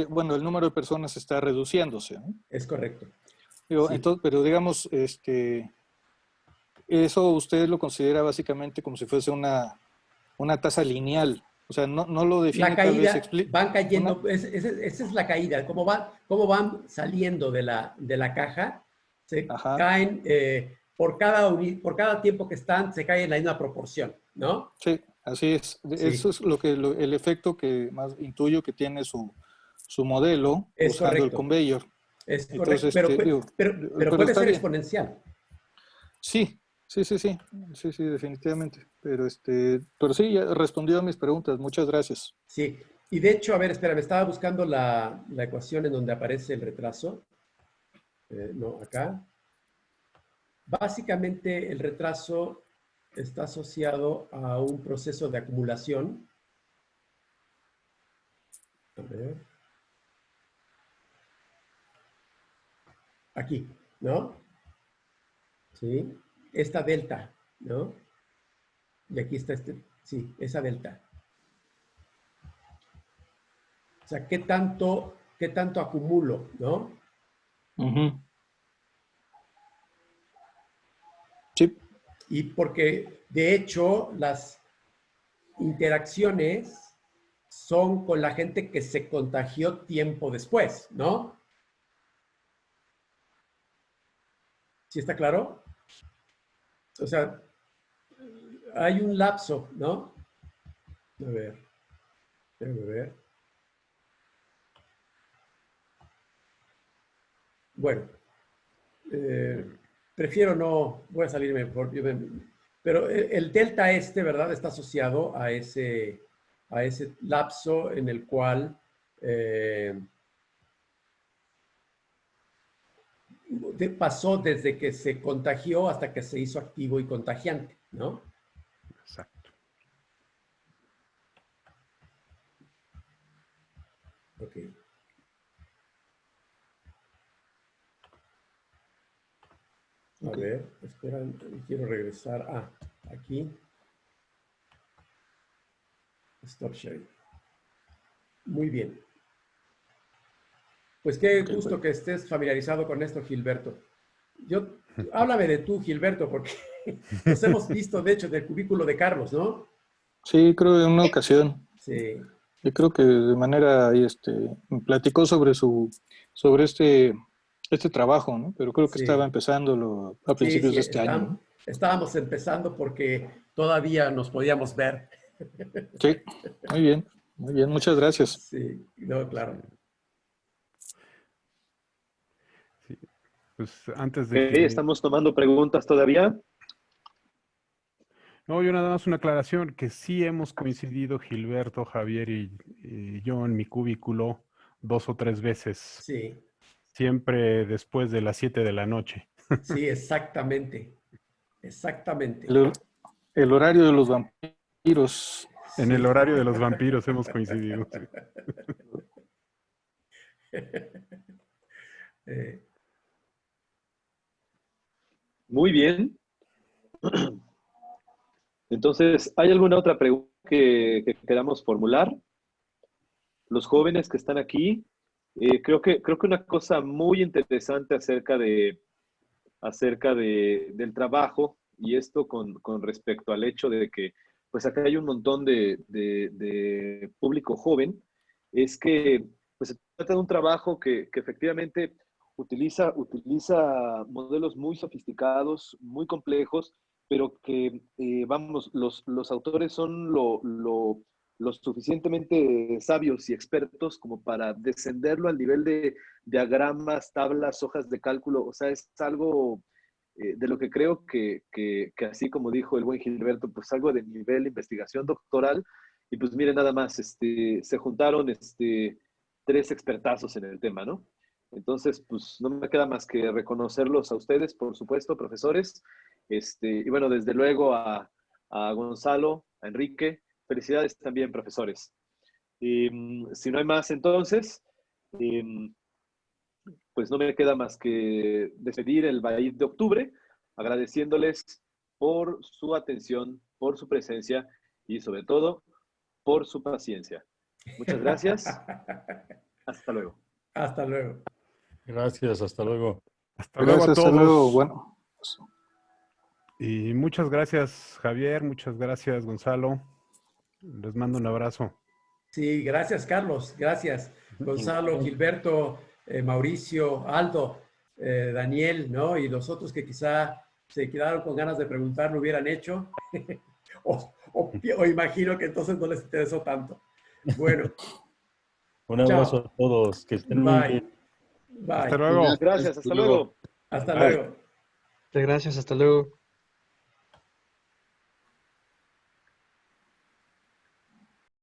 Speaker 6: bueno, el número de personas está reduciéndose, ¿no?
Speaker 2: Es correcto.
Speaker 6: Pero, entonces, pero digamos, eso usted lo considera básicamente como si fuese una tasa lineal. O sea, no lo define
Speaker 2: la caída,
Speaker 6: tal vez.
Speaker 2: van cayendo, esa es la caída. Cómo van saliendo de la caja, se caen, por cada tiempo que están, se caen en la misma proporción, ¿no?
Speaker 6: Sí, así es. Sí. Eso es el efecto que más intuyo que tiene su modelo usando el conveyor.
Speaker 2: Es correcto, pero puede ser exponencial.
Speaker 6: Sí, definitivamente. Pero sí, ya respondió a mis preguntas. Muchas gracias.
Speaker 2: Sí, y de hecho, a ver, espera, me estaba buscando la ecuación en donde aparece el retraso. No, acá. Básicamente, el retraso está asociado a un proceso de acumulación. A ver. Aquí, ¿no? Sí. Esta delta, ¿no? Y aquí está sí, esa delta. O sea, ¿qué tanto acumulo, no?
Speaker 6: Sí.
Speaker 2: Y porque, de hecho, las interacciones son con la gente que se contagió tiempo después, ¿no? ¿Sí está claro? O sea, hay un lapso, ¿no? A ver, déjame ver. Bueno, prefiero no, voy a salirme, pero el delta ¿verdad? Está asociado a ese lapso en el cual pasó desde que se contagió hasta que se hizo activo y contagiante, ¿no?
Speaker 5: Exacto.
Speaker 2: Ok. A ver, espera, quiero regresar. Aquí. Stop sharing. Muy bien. Pues qué
Speaker 1: Ok,
Speaker 2: gusto que estés familiarizado con esto, Gilberto. Háblame de tú, Gilberto, porque nos hemos visto, de hecho, del cubículo de Carlos, ¿no?
Speaker 6: Sí, creo en una ocasión.
Speaker 2: Sí,
Speaker 6: Yo creo que de manera ahí me platicó sobre este trabajo, ¿no? Pero creo que estaba
Speaker 2: sí,
Speaker 6: empezándolo a
Speaker 2: sí,
Speaker 6: principios
Speaker 2: sí.
Speaker 6: de este año, ¿no?
Speaker 2: Estábamos empezando porque todavía nos podíamos ver.
Speaker 6: Sí, muy bien, muchas gracias.
Speaker 2: Sí, no, claro.
Speaker 5: Sí. Pues antes
Speaker 9: Ok,
Speaker 5: de que...
Speaker 9: estamos tomando preguntas todavía.
Speaker 5: No, yo nada más una aclaración, que sí hemos coincidido Gilberto, Javier y yo en mi cubículo 2 o 3 veces,
Speaker 2: Sí,
Speaker 5: siempre después de las 7 de la noche.
Speaker 2: sí, exactamente. Exactamente.
Speaker 6: El horario de los vampiros.
Speaker 5: En el
Speaker 2: Sí.
Speaker 5: horario de los vampiros hemos coincidido. Sí.
Speaker 2: Eh,
Speaker 9: Muy bien. Entonces, ¿hay alguna otra pregunta que queramos formular? Los jóvenes que están aquí, creo que una cosa muy interesante del trabajo, y esto con respecto al hecho de que, pues acá hay un montón de público joven, es que pues, se trata de un trabajo que efectivamente utiliza modelos muy sofisticados, muy complejos, pero que, vamos, los autores son lo suficientemente sabios y expertos como para descenderlo al nivel de diagramas, tablas, hojas de cálculo. O sea, es algo de lo que creo que así como dijo el buen Gilberto, pues algo de nivel de investigación doctoral. Y pues miren, nada más, se juntaron tres expertazos en el tema, ¿no? Entonces, pues no me queda más que reconocerlos a ustedes, por supuesto, profesores. Y bueno, desde luego a Gonzalo, a Enrique. Felicidades también, profesores. Si no hay más, entonces, pues no me queda más que despedir el Bahía de Octubre, agradeciéndoles por su atención, por su presencia y sobre todo por su paciencia. Muchas gracias. Hasta luego.
Speaker 2: Hasta luego.
Speaker 1: Gracias, hasta luego.
Speaker 5: Hasta luego a
Speaker 6: Gracias, hasta luego.
Speaker 5: todos.
Speaker 6: Bueno, pues,
Speaker 5: Y muchas gracias, Javier. Muchas gracias, Gonzalo. Les mando un abrazo.
Speaker 2: Sí, gracias, Carlos. Gracias, Gonzalo, Gilberto, Mauricio, Aldo, Daniel, ¿no? Y los otros que quizá se quedaron con ganas de preguntar, lo hubieran hecho. o imagino que entonces no les interesó tanto. Bueno,
Speaker 1: Un abrazo
Speaker 2: chao.
Speaker 1: a todos, que estén muy
Speaker 2: Bye.
Speaker 1: bien.
Speaker 5: Hasta
Speaker 2: Bye.
Speaker 5: luego.
Speaker 9: Gracias, hasta luego.
Speaker 2: Hasta
Speaker 1: Bye.
Speaker 2: luego.
Speaker 8: Muchas gracias, hasta luego.